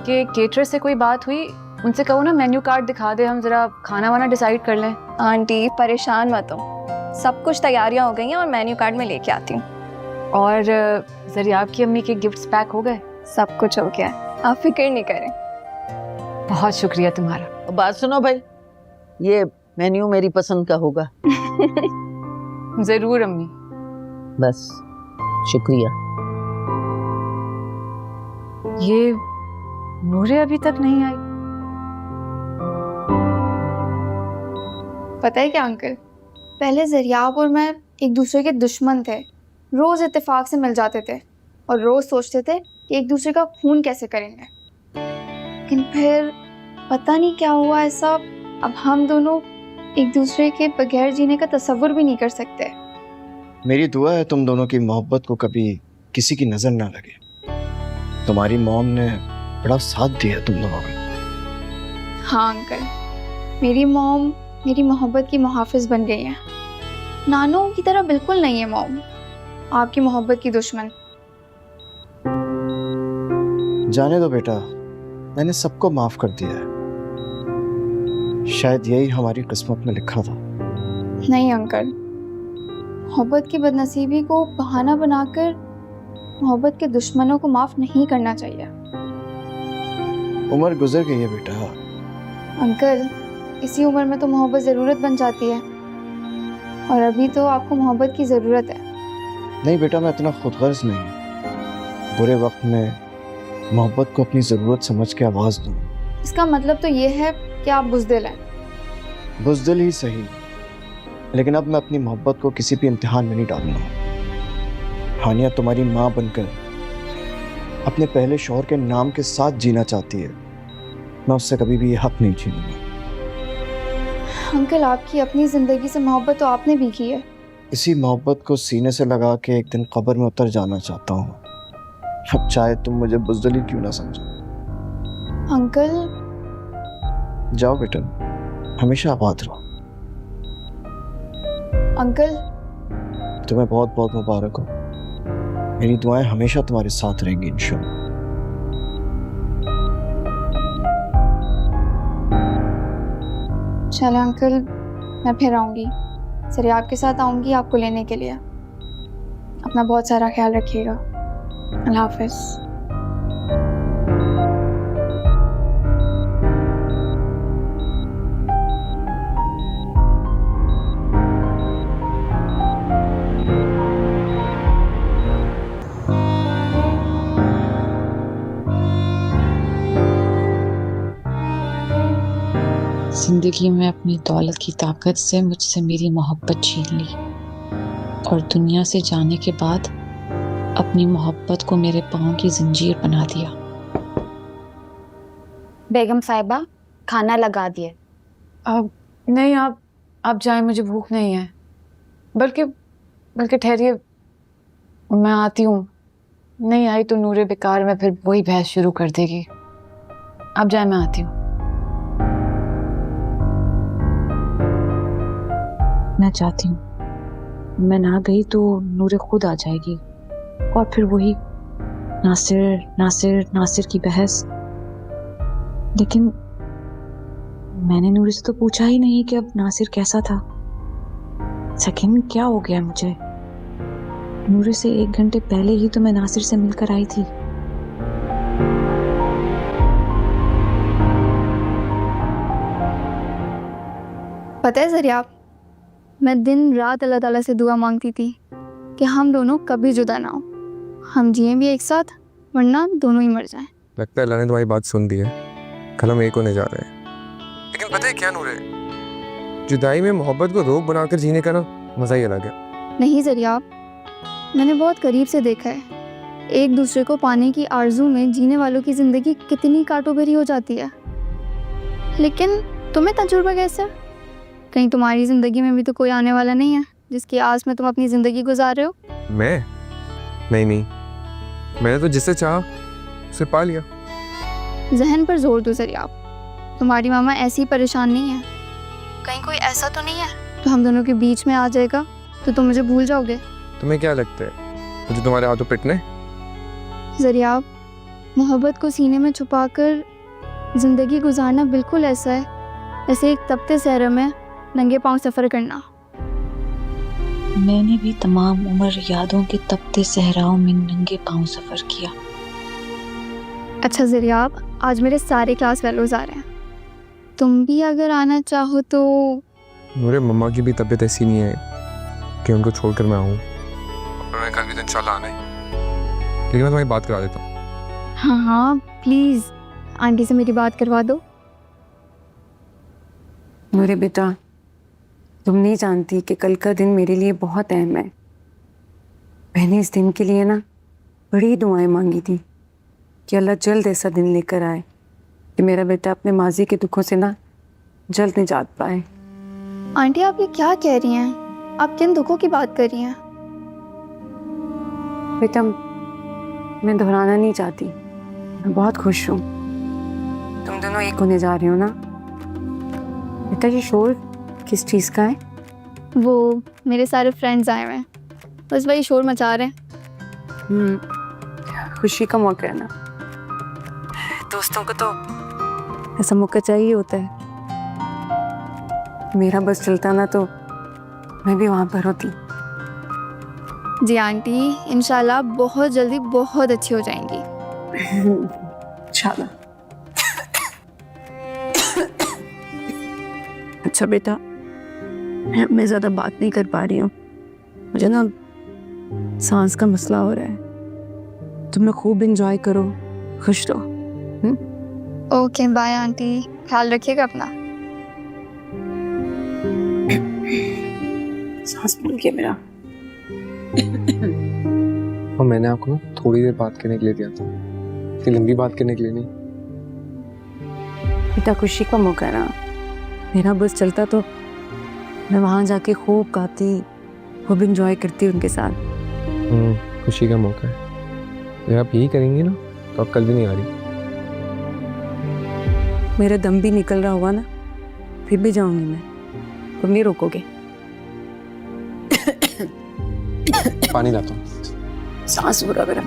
कि केटर से कोई बात हुई? उनसे कहो ना मेन्यू कार्ड दिखा दे, हम जरा खाना वाना डिसाइड कर लें। आंटी परेशान मत हो, सब कुछ तैयारियां हो गई हैं और मेन्यू कार्ड में लेके आती हूँ। और ज़रियाब की अम्मी के गिफ्ट्स पैक हो गए? सब कुछ हो गया है, आप फिक्र नहीं करें। बहुत शुक्रिया तुम्हारा। और बात सुनो भाई, ये मेन्यू मेरी पसंद का होगा। जरूर अम्मी। बस शुक्रिया। ये नूरे अभी तक नहीं आई। पता है क्या अंकल, पहले ज़रियाब और मैं एक दूसरे के दुश्मन थे, रोज़ इत्तेफाक से मिल जाते थे और रोज़ सोचते थे कि एक दूसरे का खून कैसे करेंगे। लेकिन फिर पता नहीं क्या हुआ ऐसा, अब हम दोनों एक दूसरे के बगैर जीने का तसव्वुर भी नहीं कर सकते। मेरी दुआ है तुम दोनों की मोहब्बत को कभी किसी की नज़र ना लगे। तुम्हारी मॉम ने बड़ा साथ दिया तुम दोनों का। हाँ अंकल, मेरी मॉम मेरी मोहब्बत की मुहाफिज बन गई है। नानू की तरह बिल्कुल नहीं है मॉम, आपकी मोहब्बत की दुश्मन। जाने दो बेटा, मैंने सबको माफ कर दिया है। शायद यही हमारी किस्मत में लिखा था। नहीं अंकल, मोहब्बत की बदनसीबी को बहाना बनाकर मोहब्बत के दुश्मनों को माफ नहीं करना चाहिए। उम्र गुजर गई है बेटा। अंकल, इसी उम्र में तो मोहब्बत ज़रूरत बन जाती है, और अभी तो आपको मोहब्बत की ज़रूरत है। नहीं बेटा, मैं इतना खुदगर्ज नहीं। बुरे वक्त में मोहब्बत को अपनी ज़रूरत समझ के आवाज़ दूँ। इसका मतलब तो ये है कि आप बुज़दिल हैं। बुज़दिल ही सही, लेकिन अब मैं अपनी मोहब्बत को किसी भी इम्तिहान में नहीं डालूंगा। हानिया तुम्हारी माँ बनकर अपने पहले शौहर के नाम के साथ जीना चाहती है, मैं उससे कभी भी ये हक नहीं छीनूंगा। अंकल, आपकी अपनी ज़िंदगी से मोहब्बत तो आपने भी की है। इसी मोहब्बत को सीने से लगा के एक दिन कब्र में उतर जाना चाहता हूँ। अब चाहे तुम मुझे बुज़दिल ही क्यों ना समझो। अंकल, जाओ बेटा, हमेशा आबाद रहो। अंकल, तुम्हें बहुत बहुत मुबारक हो। मेरी दुआएं हमेशा तुम्हारे साथ रहेंगी इंशाअल्लाह। चलो अंकल, मैं फिर आऊँगी। ज़रियाब के साथ आऊँगी आपको लेने के लिए। अपना बहुत सारा ख्याल रखिएगा। अल्लाह हाफ़िज़। जिंदगी में अपनी दौलत की ताकत से मुझसे मेरी मोहब्बत छीन ली, और दुनिया से जाने के बाद अपनी मोहब्बत को मेरे पाँव की जंजीर बना दिया। बेगम साहिबा, खाना लगा दिए। अब नहीं, आप जाएं, मुझे भूख नहीं है। बल्कि ठहरिए, मैं आती हूँ। नहीं आई तो नूरे बेकार में फिर वही बहस शुरू कर देगी। आप जाएं, मैं आती हूँ। मैं चाहती हूँ मैं ना गई तो नूरे खुद आ जाएगी, और फिर वही नासिर नासिर नासिर की बहस। लेकिन मैंने नूरे से तो पूछा ही नहीं कि अब नासिर कैसा था। सेकंड क्या हो गया मुझे? नूरे से 1 घंटे पहले ही तो मैं नासिर से मिलकर आई थी। पता है ज़रियाब, मैं दिन रात अल्लाह ताला से दुआ मांगती थी कि हम दोनों कभी जुदा ना हो, हम जिए भी एक साथ, वरना दोनों ही मर जाएं। लगता है अल्लाह ने तुम्हारी बात सुन दी है। कल हम एक होने जा रहे हैं। लेकिन पता है क्या नूरे, जुदाई में मोहब्बत को रोग बनाकर जीने का ना मज़ा ही अलग है। नहीं ज़रियाब, मैंने बहुत करीब से देखा है, एक दूसरे को पाने की आरजू में जीने वालों की ज़िंदगी कितनी कांटों भरी हो जाती है। लेकिन तुम्हें तजुर्बा कैसे? कहीं तुम्हारी ज़िंदगी में भी तो कोई आने वाला नहीं है जिसकी आस में तुम अपनी ज़िंदगी गुजार रहे हो? मैं? नहीं, मैंने तो जिसे चाहा उसे पा लिया। जहन पर जोर दो ज़रिया। तुम्हारी मामा ऐसी ही परेशान नहीं है। कहीं कोई ऐसा तो नहीं है तो हम दोनों के बीच में आ जाएगा तो तुम मुझे भूल जाओगे? तुम्हें क्या लगता है मुझे तुम्हारे हाथों पिटने? ज़रिया, मोहब्बत को सीने में छुपाकर ज़िंदगी गुजारना बिल्कुल ऐसा है जैसे एक तपते सहरे में नंगे पांव सफ़र करना। मैंने भी तमाम उम्र यादों के तपते सहराओं में नंगे पांव सफ़र किया। अच्छा ज़रिया, आज मेरे सारे क्लास फेलोज आ रहे हैं, तुम भी अगर आना चाहो तो। मेरे मम्मा की भी तबीयत ऐसी नहीं है कि उनको छोड़कर मैं आऊँ। मैं कल भी तो इंशाल्लाह आना है, लेकिन मैं तुम्हारी बात करा देता हूँ। हाँ प्लीज़ आंटी से मेरी बात करवा दो। नूरे बेटा, तुम नहीं जानती कि कल का दिन मेरे लिए बहुत अहम है। मैंने इस दिन के लिए ना बड़ी दुआएं मांगी थी कि अल्लाह जल्द ऐसा दिन लेकर आए कि मेरा बेटा अपने माजी के दुखों से ना जल्द निजात पाए। आंटी आप ये क्या कह रही हैं? आप किन दुखों की बात कर रही हैं? बेटा, मैं दोहराना नहीं चाहती, मैं बहुत खुश हूँ। तुम दोनों एक होने जा रहे हो ना। बेटा, ये शोर किस चीज़ का है? वो मेरे सारे फ्रेंड्स आए हुए हैं, बस वही शोर मचा रहे हैं। खुशी का मौका है ना, दोस्तों को तो ऐसा मौका चाहिए होता है। मेरा बस चलता ना तो मैं भी वहाँ पर होती। जी आंटी, इंशाल्लाह बहुत जल्दी बहुत अच्छी हो जाएंगी। इंशाल्लाह। अच्छा बेटा, मैं ज़्यादा बात नहीं कर पा रही हूँ, मुझे ना सांस का मसला हो रहा है। तुम लोग खूब एंजॉय करो, खुश रहो। ओके बाय आंटी, ख्याल रखिएगा अपना। सांस फूल गया मेरा। और मैंने आपको ना थोड़ी देर बात करने के लिए दिया था, इतनी लंबी बात करने के लिए नहीं। बेटा, खुशी का मौका है ना, मेरा बस चलता तो मैं वहाँ जाके खूब गाती, खूब एंजॉय करती उनके साथ। खुशी का मौका है, अगर आप यही करेंगी ना तो आप कल भी नहीं आ रही। मेरा दम भी निकल रहा होगा ना, फिर भी जाऊंगी मैं, तुम नहीं रोकोगे। पानी लाता हूँ। सांस बुरा मेरा।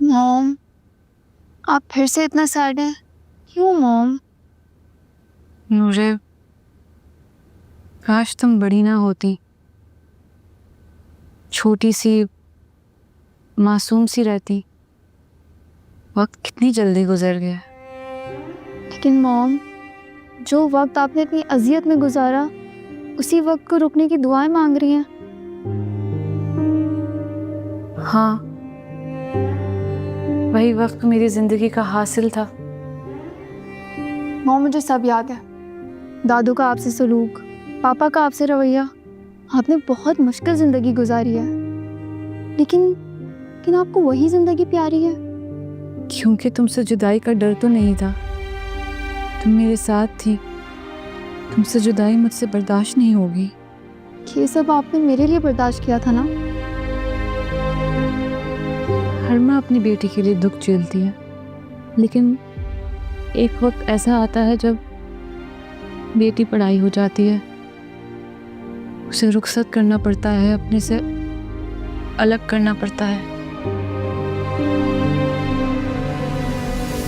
मॉम, आप फिर से इतना सैड हैं? क्यों मॉम? नूरे, काश तुम बड़ी ना होती, छोटी सी मासूम सी रहती। वक्त कितनी जल्दी गुजर गया। लेकिन मॉम, जो वक्त आपने इतनी अजियत में गुजारा उसी वक्त को रुकने की दुआएं मांग रही हैं। हाँ, वही वक्त मेरी जिंदगी का हासिल था। मॉम, मुझे सब याद है, दादू का आपसे सलूक, पापा का आपसे रवैया। आपने बहुत मुश्किल ज़िंदगी गुजारी है, लेकिन आपको वही ज़िंदगी प्यारी है। क्योंकि तुमसे जुदाई का डर तो नहीं था, तुम मेरे साथ थी। तुमसे जुदाई मुझसे बर्दाश्त नहीं होगी। ये सब आपने मेरे लिए बर्दाश्त किया था ना। हर माँ अपनी बेटी के लिए दुख झेलती है, लेकिन एक वक्त ऐसा आता है जब बेटी पढ़ाई हो जाती है, उसे रुखसत करना पड़ता है, अपने से अलग करना पड़ता है।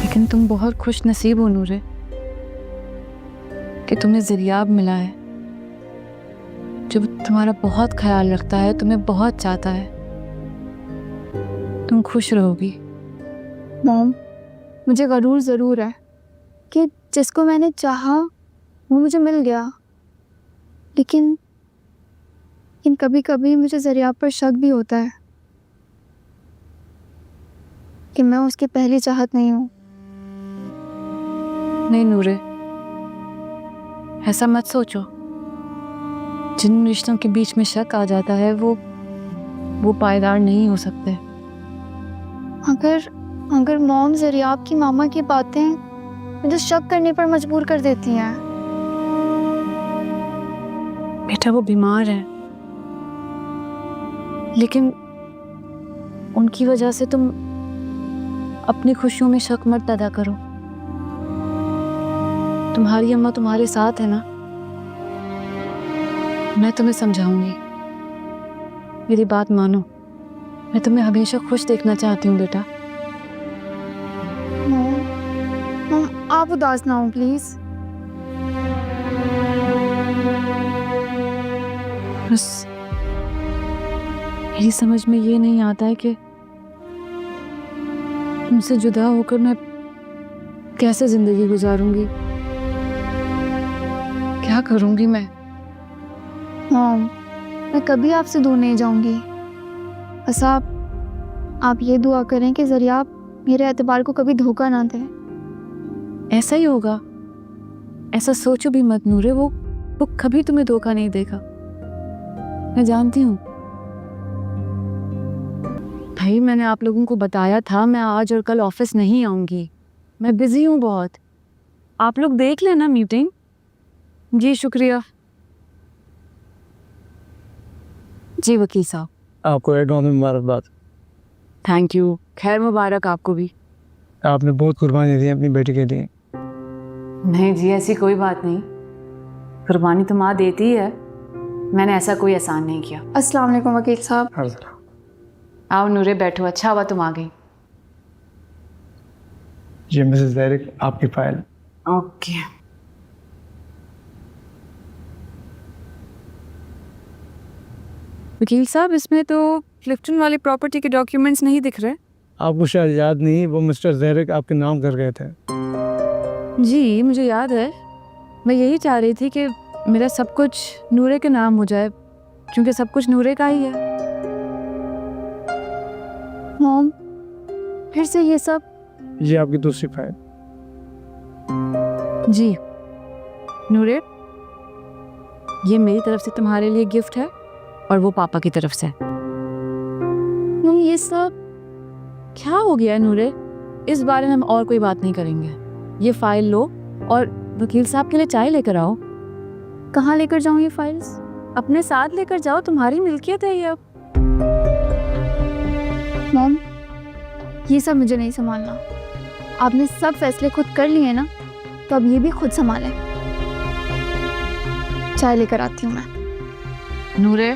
लेकिन तुम बहुत खुश नसीब हो नूरे कि तुम्हें ज़रियाब मिला है, जो तुम्हारा बहुत ख्याल रखता है, तुम्हें बहुत चाहता है। तुम खुश रहोगी। मॉम, मुझे गरूर ज़रूर है कि जिसको मैंने चाहा वो मुझे मिल गया, लेकिन कभी कभी मुझे ज़रिया पर शक भी होता है कि मैं उसकी पहली चाहत नहीं हूँ। नहीं नूरे, ऐसा मत सोचो। जिन रिश्तों के बीच में शक आ जाता है वो पायदार नहीं हो सकते। अगर मॉम ज़रियाब की मामा की बातें मुझे शक करने पर मजबूर कर देती हैं। बेटा वो बीमार है, लेकिन उनकी वजह से तुम अपनी खुशियों में शक मत पैदा करो। तुम्हारी अम्मा तुम्हारे साथ है ना, मैं तुम्हें समझाऊंगी। मेरी बात मानो, मैं तुम्हें हमेशा खुश देखना चाहती हूँ बेटा। मॉम, आप उदास ना हो प्लीज़। बस मेरी समझ में ये नहीं आता है कि तुमसे जुदा होकर मैं कैसे जिंदगी गुजारूंगी, क्या करूंगी मैं। मॉम, मैं कभी आपसे दूर नहीं जाऊंगी। बस आप ये दुआ करें कि ज़रिया मेरे एतबार को कभी धोखा ना दे। ऐसा ही होगा, ऐसा सोचो भी मत नूरे। वो कभी तुम्हें धोखा नहीं देगा, मैं जानती हूँ। भाई मैंने आप लोगों को बताया था मैं आज और कल ऑफिस नहीं आऊँगी, मैं बिज़ी हूँ बहुत। आप लोग देख लेना मीटिंग। जी शुक्रिया। जी वकील साहब, आपको एडवांस में मुबारकबाद। Thank you. खैर मुबारक आपको भी। आपने बहुत कुर्बानी दी अपनी बेटी के लिए। नहीं जी, ऐसी कोई बात नहीं। कुर्बानी तो माँ देती ही है, मैंने ऐसा कोई एहसान नहीं किया। अस्सलाम वालेकुम वकील साहब। आओ नूरे बैठो, अच्छा हुआ तुम आ गई। जी मिसेस ज़ैरिक, आपकी फाइल। ओके। वकील साहब, इसमें तो क्लिफ्टन वाली प्रॉपर्टी के डॉक्यूमेंट्स नहीं दिख रहे। आपको शायद याद नहीं, वो मिस्टर ज़ैरिक आपके नाम कर गए थे। जी मुझे याद है, मैं यही चाह रही थी कि मेरा सब कुछ नूरे के नाम हो जाए, क्योंकि सब कुछ नूरे का ही है। मॉम, फिर से ये सब? ये आपकी दूसरी फाइल। जी नूरे, ये मेरी तरफ से तुम्हारे लिए गिफ्ट है और वो पापा की तरफ से। मॉम, ये सब क्या हो गया है नूरे? इस बारे में हम और कोई बात नहीं करेंगे। ये फाइल लो और वकील साहब के लिए चाय लेकर आओ। कहाँ लेकर जाऊँ ये फाइल्स? अपने साथ लेकर जाओ, तुम्हारी मिल्कियत है ये अब। मॉम, ये सब मुझे नहीं संभालना। आपने सब फैसले खुद कर लिए ना, तो अब ये भी खुद संभालें। चाय लेकर आती हूँ मैं। नूरे,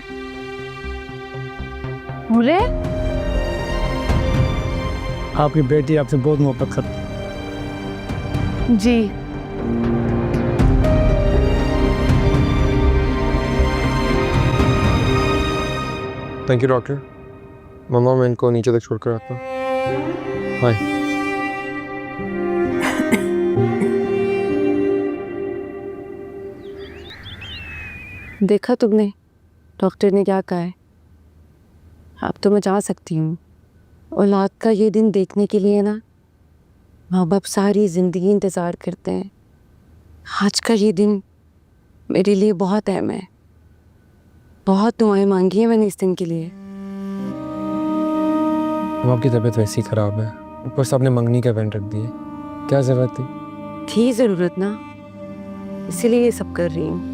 नूरे, आपकी बेटी आपसे बहुत मोहब्बत करती है। जी थैंक यू डॉक्टर। मम्मा, मैं इनको नीचे तक छोड़ कर आता हूँ। हाय। देखा तुमने डॉक्टर ने क्या कहा है? अब तो मैं जा सकती हूँ। औलाद का ये दिन देखने के लिए ना माँ बाप सारी ज़िंदगी इंतज़ार करते हैं। आज का ये दिन मेरे लिए बहुत अहम है। बहुत दुआएं मांगी हैं मैंने इस दिन के लिए। अब आपकी तबीयत वैसी ख़राब है, ऊपर से आपने मंगनी का इवेंट रख दिए, क्या ज़रूरत थी? थी ज़रूरत ना, इसीलिए ये सब कर रही हूँ।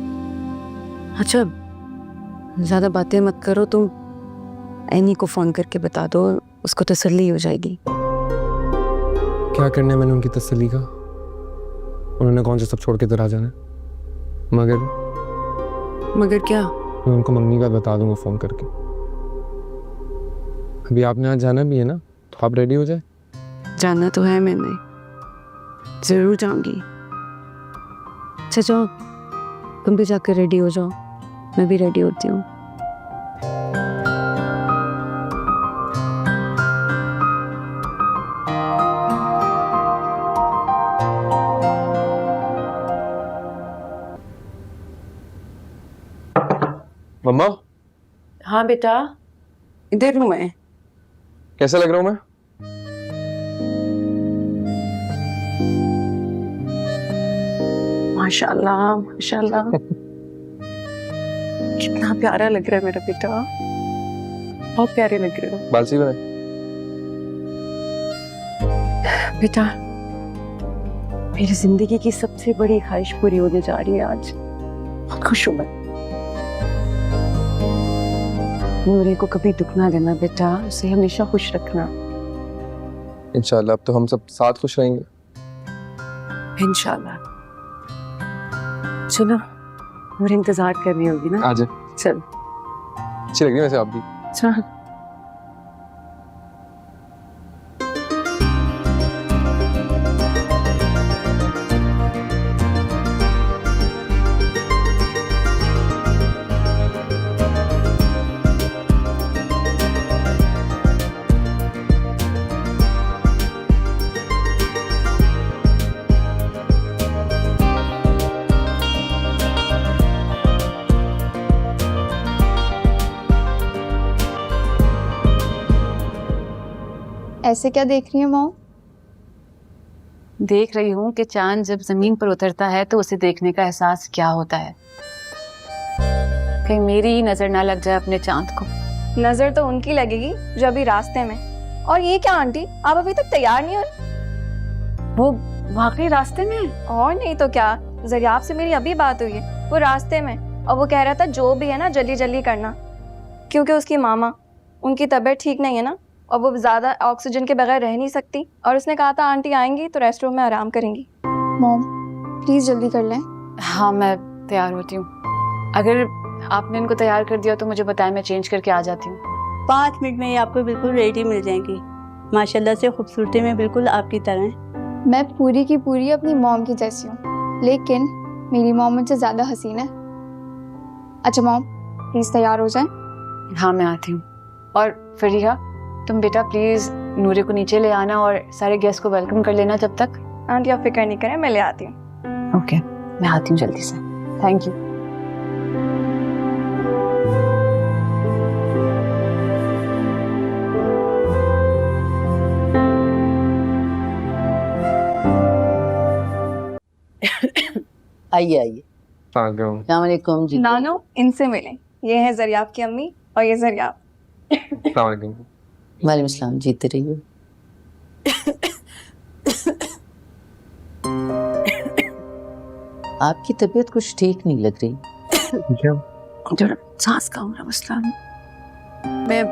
अच्छा ज़्यादा बातें मत करो, तुम एनी को फ़ोन करके बता दो, उसको तसल्ली हो जाएगी। क्या करने मैंने उनकी तसल्ली का? उन्होंने कौन सा सब छोड़ के इधर आ जाना है? मगर क्या? मैं उनको मम्मी का बता दूंगा फ़ोन करके। अभी आपने आज जाना भी है ना, तो आप रेडी हो जाए। जाना तो है मैंने, ज़रूर जाऊंगी। अच्छा जाओ, तुम भी जाकर रेडी हो जाओ, मैं भी रेडी होती हूँ। मम्मा, हाँ बेटा। इधर हूँ मैं। कैसा लग रहा हूँ मैं? माशाल्लाह माशाल्लाह। कितना प्यारा लग रहा है मेरा बेटा, बहुत प्यारे लग रहे हो। बाल सही बनाए? बेटा, मेरी जिंदगी की सबसे बड़ी ख्वाहिश पूरी होने जा रही है आज। बहुत खुश हूँ मैं। नूरे को कभी दुख ना देना बेटा, उसे हमेशा खुश रखना। इंशाल्लाह, अब तो हम सब साथ खुश रहेंगे। इंशाल्लाह। चलो, नूरे इंतजार कर रही होगी ना? आ जाए। चल। अच्छी लग रही है वैसे आप भी। अच्छा। ऐसे क्या देख रही है मॉम? देख रही हूँ कि चांद जब जमीन पर उतरता है तो उसे देखने का एहसास क्या होता है। कहीं मेरी ही नजर ना लग जाए अपने चांद को। नजर तो उनकी लगेगी जो अभी रास्ते में। और ये क्या आंटी, आप अभी तक तैयार नहीं हो? वो वाकई रास्ते में है? और नहीं तो क्या, ज़रियाब से मेरी अभी बात हुई है, वो रास्ते में। और वो कह रहा था जो भी है ना जल्दी जल्दी करना, क्योंकि उसकी मामा, उनकी तबीयत ठीक नहीं है ना, और वो ज़्यादा ऑक्सीजन के बगैर रह नहीं सकती। और उसने कहा था आंटी आएंगी तो रेस्ट रूम में आराम करेंगी। मॉम प्लीज़ जल्दी कर लें। हाँ मैं तैयार होती हूँ। अगर आपने इनको तैयार कर दिया तो मुझे बताएं, मैं चेंज करके आ जाती हूँ। 5 मिनट में ही आपको बिल्कुल रेडी मिल जाएंगी। माशाल्लाह से खूबसूरती में बिल्कुल आपकी तरह है। मैं पूरी की पूरी अपनी मॉम की जैसी हूँ, लेकिन मेरी मॉम मुझसे ज़्यादा हसीन है। अच्छा मॉम प्लीज़ तैयार हो जाएं। हाँ मैं आती हूँ। और फरीहा, तुम बेटा प्लीज नूरे को नीचे ले आना और सारे गेस्ट को वेलकम कर लेना तब तक। आंटी आप फिक्र नहीं करें, मैं ले आती हूँ। ओके, मैं आती हूँ जल्दी से। Thank you. आइए आइए। अस्सलाम वालेकुम जी। नानो इनसे मिलें, ये है ज़रियाब की अम्मी और ये ज़रियाब। वालेकुम। वालेकुम सलाम, जीते रहिए। आपकी तबीयत कुछ ठीक नहीं लग रही। क्या? जरा सांस का मेरा मसला है। मैं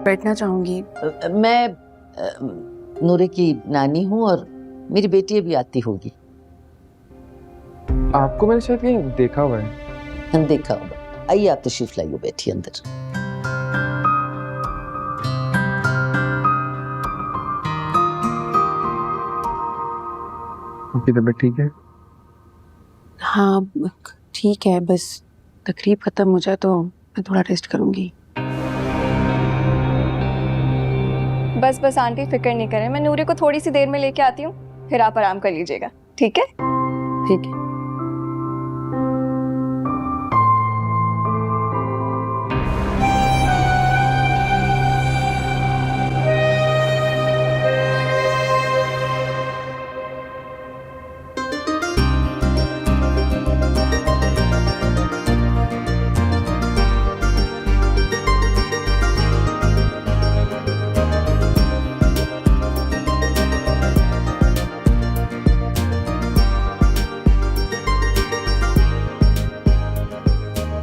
बैठना चाहूंगी। मैं नूरे की नानी हूँ और मेरी बेटी अभी आती होगी। आपको मैंने शायद कहीं देखा हुआ है। देखा होगा। आइए आप तशरीफ लाइए, बैठिए अंदर। आपकी तबीयत ठीक है? हाँ ठीक है, बस तकरीब खत्म हो जाए तो मैं थोड़ा रेस्ट करूंगी। बस बस आंटी फिक्र नहीं करें, मैं नूरे को थोड़ी सी देर में लेके आती हूँ, फिर आप आराम कर लीजिएगा, ठीक है? ठीक है।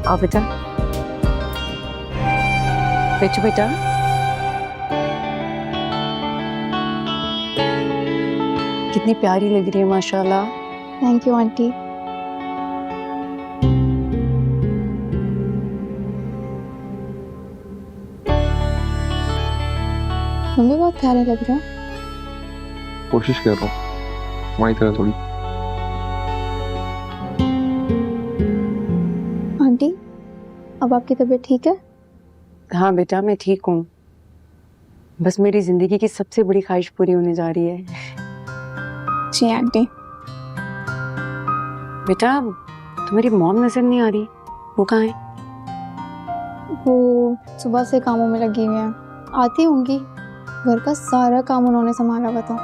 आओ बेटा, बैठो बेटा। कितनी प्यारी लग रही है माशाल्लाह। Thank you aunty. तुम भी बहुत प्यारे लग रहे हो। कोशिश कर रहा हूँ तुम्हारी तरह थोड़ी। आंटी, अब आपकी तबीयत ठीक है? हाँ बेटा, मैं ठीक हूँ। बस मेरी जिंदगी की सबसे बड़ी ख्वाहिश पूरी होने जा रही है। जी आंटी। बेटा, तुम्हारी मॉम नजर नहीं आ रही, वो कहाँ है? वो सुबह से कामों में लगी हुई हैं, आती होंगी। घर का सारा काम उन्होंने संभाला हुआ था।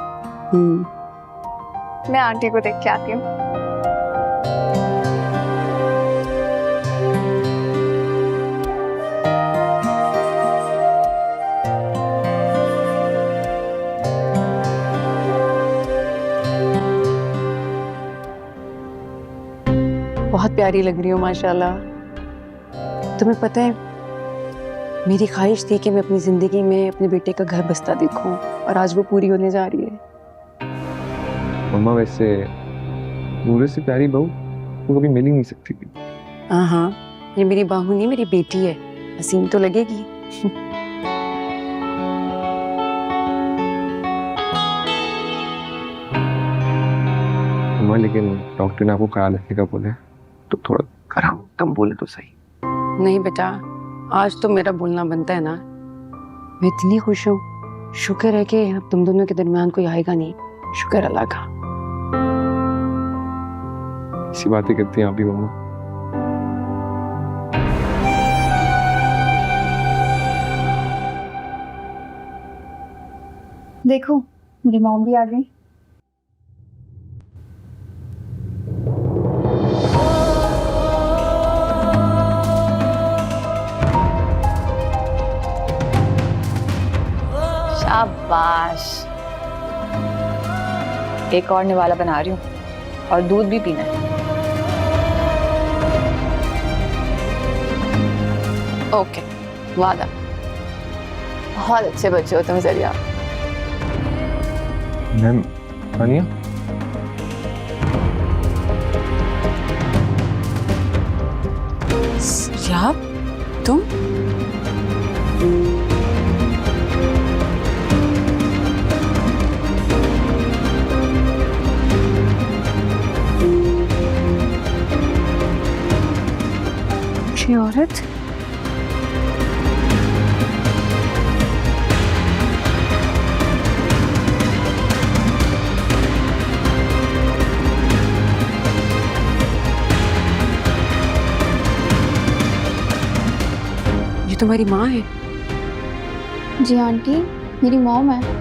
मैं आंटी को देख के आती हूँ। बहुत प्यारी लग रही हो माशाल्लाह। तुम्हें पता है, मेरी ख्वाहिश थी कि मैं अपनी ज़िंदगी में अपने बेटे का घर बसता देखूं, और आज वो पूरी होने जा रही है। मम्मा, वैसे नूरे से प्यारी बहू वो कभी मिल ही नहीं सकती थी। हाँ, ये मेरी बहू नहीं, मेरी बेटी है। हसीन तो लगेगी। मम्मा, लेकिन डॉक्टर ने आपको ख्याल रखने का बोला है, तो थोड़ा कम बोले तो सही। नहीं बेटा, आज तो मेरा बोलना बनता है ना। मैं इतनी खुश हूँ, शुक्र है कि अब तुम दोनों के दरमियान कोई आएगा नहीं। शुक्र अल्लाह का। ऐसी बातें करती हैं आप भी मम्मा। देखो, मेरी मॉम भी आ गई। शाबाश। एक और निवाला बना रही हूँ, और दूध भी पीना है। ओके, वादा। बहुत अच्छे बच्चे हो तुम जरिया। मैम, आनिया। जरिया, तुम? ये औरत? ये तुम्हारी माँ है? जी आंटी, मेरी मॉम है।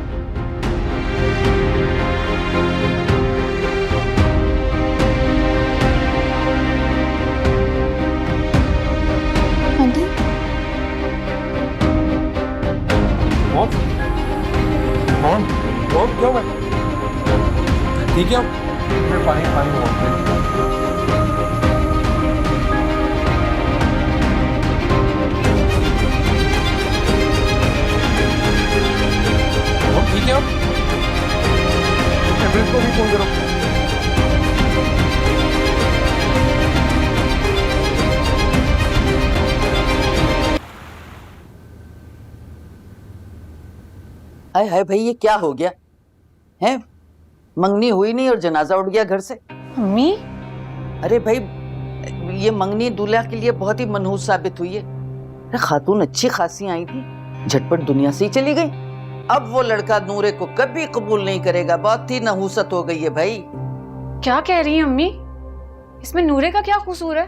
आंटी, मॉम, क्या हुआ? ठीक है, पानी ठीक है, एम्बुलेंस को भी फोन करो। हाय हाय भाई, ये क्या हो गया है? मंगनी हुई नहीं और जनाजा उठ गया घर से। मम्मी, अरे भाई, ये मंगनी दूल्हा के लिए बहुत ही मनहूस साबित हुई है। अरे खातून अच्छी खासी आई थी, झटपट दुनिया से ही चली गई। अब वो लड़का नूरे को कभी कबूल नहीं करेगा। बहुत ही नहूसत हो गई है भाई। क्या कह रही हैं अम्मी? इसमें नूरे का क्या कसूर है?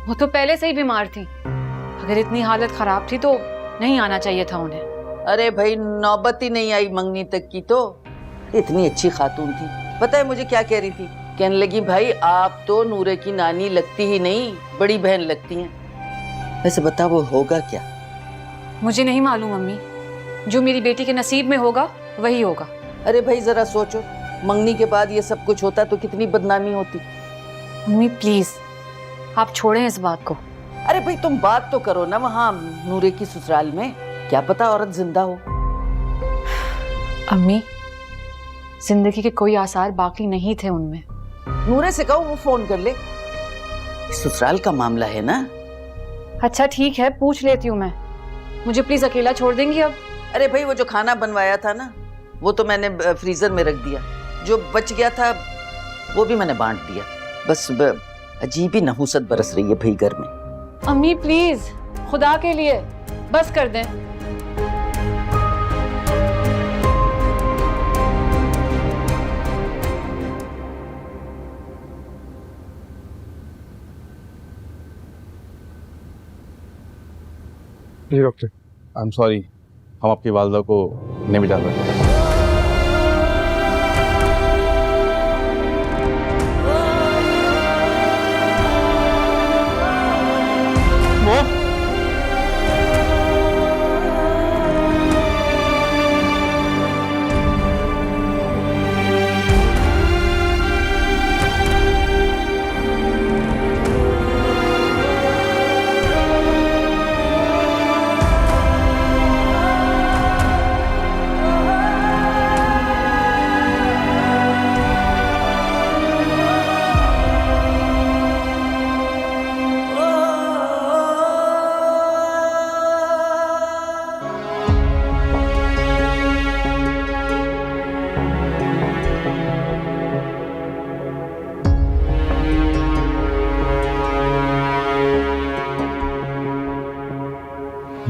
वो तो पहले से ही बीमार थी। अगर इतनी हालत खराब थी तो नहीं आना चाहिए था उन्हें। अरे भाई, नौबत ही नहीं आई मंगनी तक की। तो इतनी अच्छी खातून थी। पता है मुझे क्या कह रही थी? कहने लगी, भाई आप तो नूरे की नानी लगती ही नहीं, बड़ी बहन लगती हैं। वैसे बता, वो होगा क्या? मुझे नहीं मालूम अम्मी, जो मेरी बेटी के नसीब में होगा वही होगा। अरे भाई जरा सोचो, मंगनी के बाद ये सब कुछ होता तो कितनी बदनामी होती। मम्मी प्लीज, आप छोड़ें इस बात को। अरे भाई तुम बात तो करो ना वहाँ नूरे की ससुराल में, क्या पता औरत जिंदा हो। अम्मी, जिंदगी के कोई आसार बाकी नहीं थे उनमें। नूरे से कहो वो फोन कर ले। ससुराल का मामला है ना। अच्छा ठीक है, पूछ लेती हूँ मैं। मुझे प्लीज अकेला छोड़ देंगी अब? अरे भाई वो जो खाना बनवाया था ना वो तो मैंने फ्रीजर में रख दिया, जो बच गया था वो भी मैंने बांट दिया। बस अजीब ही नहुसत बरस रही है भाई घर में। अम्मी प्लीज, खुदा के लिए बस कर दें। जी डॉक्टर। आई एम सॉरी, हम आपकी वालदा को नहीं बचा पाए।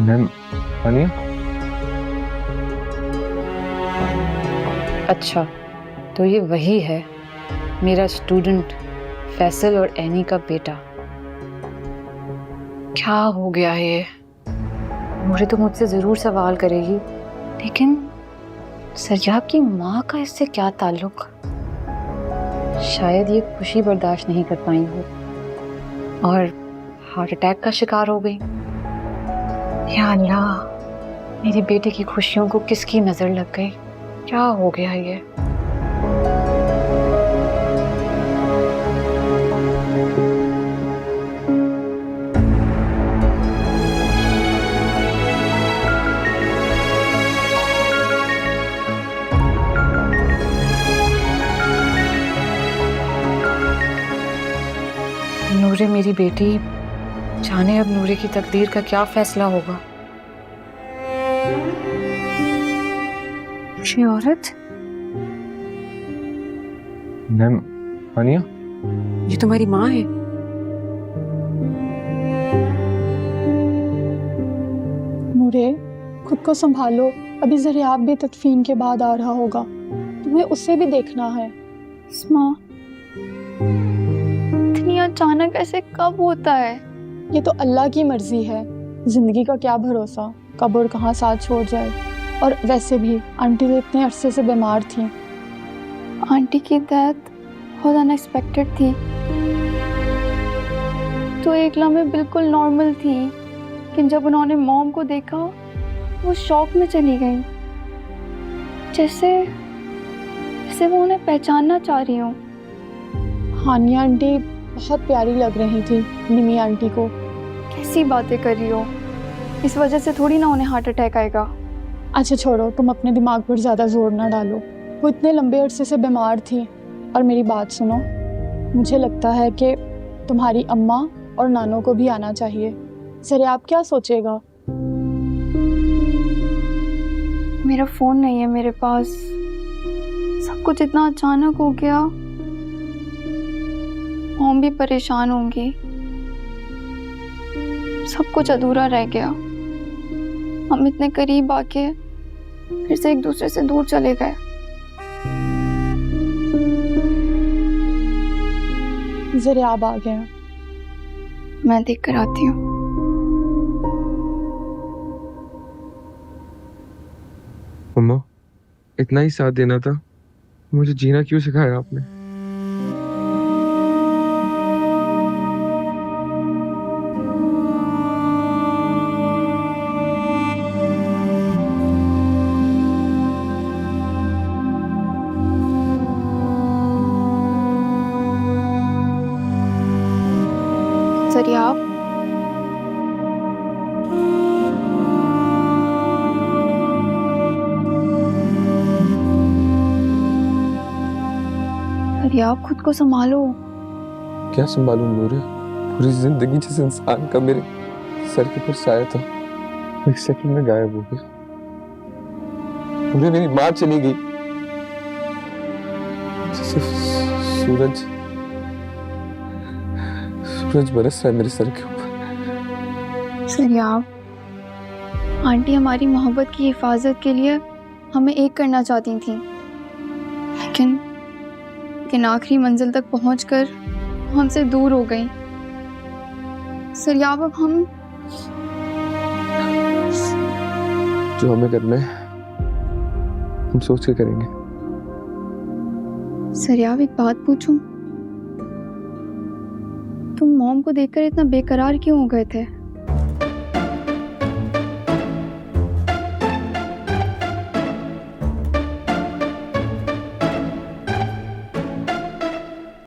मैम आनिया। अच्छा, तो ये वही है मेरा स्टूडेंट फैसल और एनी का बेटा। क्या हो गया है ये? मुझे तो मुझसे ज़रूर सवाल करेगी, लेकिन सरयाब की माँ का इससे क्या ताल्लुक? शायद ये खुशी बर्दाश्त नहीं कर पाई हो और हार्ट अटैक का शिकार हो गई। या अल्लाह, मेरी बेटे की खुशियों को किसकी नज़र लग गई? क्या हो गया ये? नूरे मेरी बेटी, जाने अब नूरे की तकदीर का क्या फैसला होगा। ये औरत, मैम आनिया, ये तुम्हारी माँ है? नूरे, खुद को संभालो, अभी ज़रियाब भी तदफीन के बाद आ रहा होगा, तुम्हें उसे भी देखना है। इस्मा, इतनी अचानक ऐसे कब होता है? ये तो अल्लाह की मर्जी है, जिंदगी का क्या भरोसा, कब और कहाँ साथ छोड़ जाए। और वैसे भी आंटी तो इतने अरसे से बीमार थी। आंटी की डेथ बहुत अनएक्सपेक्टेड थी, तो एक लम्हे बिल्कुल नॉर्मल थी, लेकिन जब उन्होंने मॉम को देखा वो शॉक में चली गई, जैसे वो उन्हें पहचानना चाह रही हो। हानिया आंटी बहुत प्यारी लग रही थी निमी आंटी को। कैसी बातें कर रही हो? इस वजह से थोड़ी ना उन्हें हार्ट अटैक आएगा। अच्छा छोड़ो, तुम अपने दिमाग पर ज़्यादा जोर ना डालो, वो इतने लंबे अरसे से बीमार थी। और मेरी बात सुनो, मुझे लगता है कि तुम्हारी अम्मा और नानो को भी आना चाहिए। ज़रियाब क्या सोचेगा? मेरा फ़ोन नहीं है मेरे पास, सब कुछ इतना अचानक हो गया, मॉम भी परेशान होंगी, सब कुछ अधूरा रह गया। हम इतने करीब आके फिर से एक दूसरे से दूर चले गए। ज़रियाब आ गया, मैं देख कर आती हूँ। मम्मा, इतना ही साथ देना था, मुझे जीना क्यों सिखाया आपने? ज़रियाब, ज़रियाब खुद को संभालो। क्या संभालूं नूरे? पूरी जिंदगी जिस इंसान का मेरे सर के ऊपर साया था, एक सेकंड में गायब हो गया। मुझे मेरी माँ चली गई, सूरज सूरज बरस रहा है मेरे सर के ऊपर। सरियाब, आंटी हमारी मोहब्बत की हिफाजत के लिए हमें एक करना चाहती थी, लेकिन आखिरी मंजिल तक पहुंचकर वो हमसे दूर हो गई। सरियाब, अब हम जो हमें करना है हम सोच के करेंगे। सरियाब, एक बात पूछूं? तुम मॉम को देखकर इतना बेकरार क्यों हो गए थे?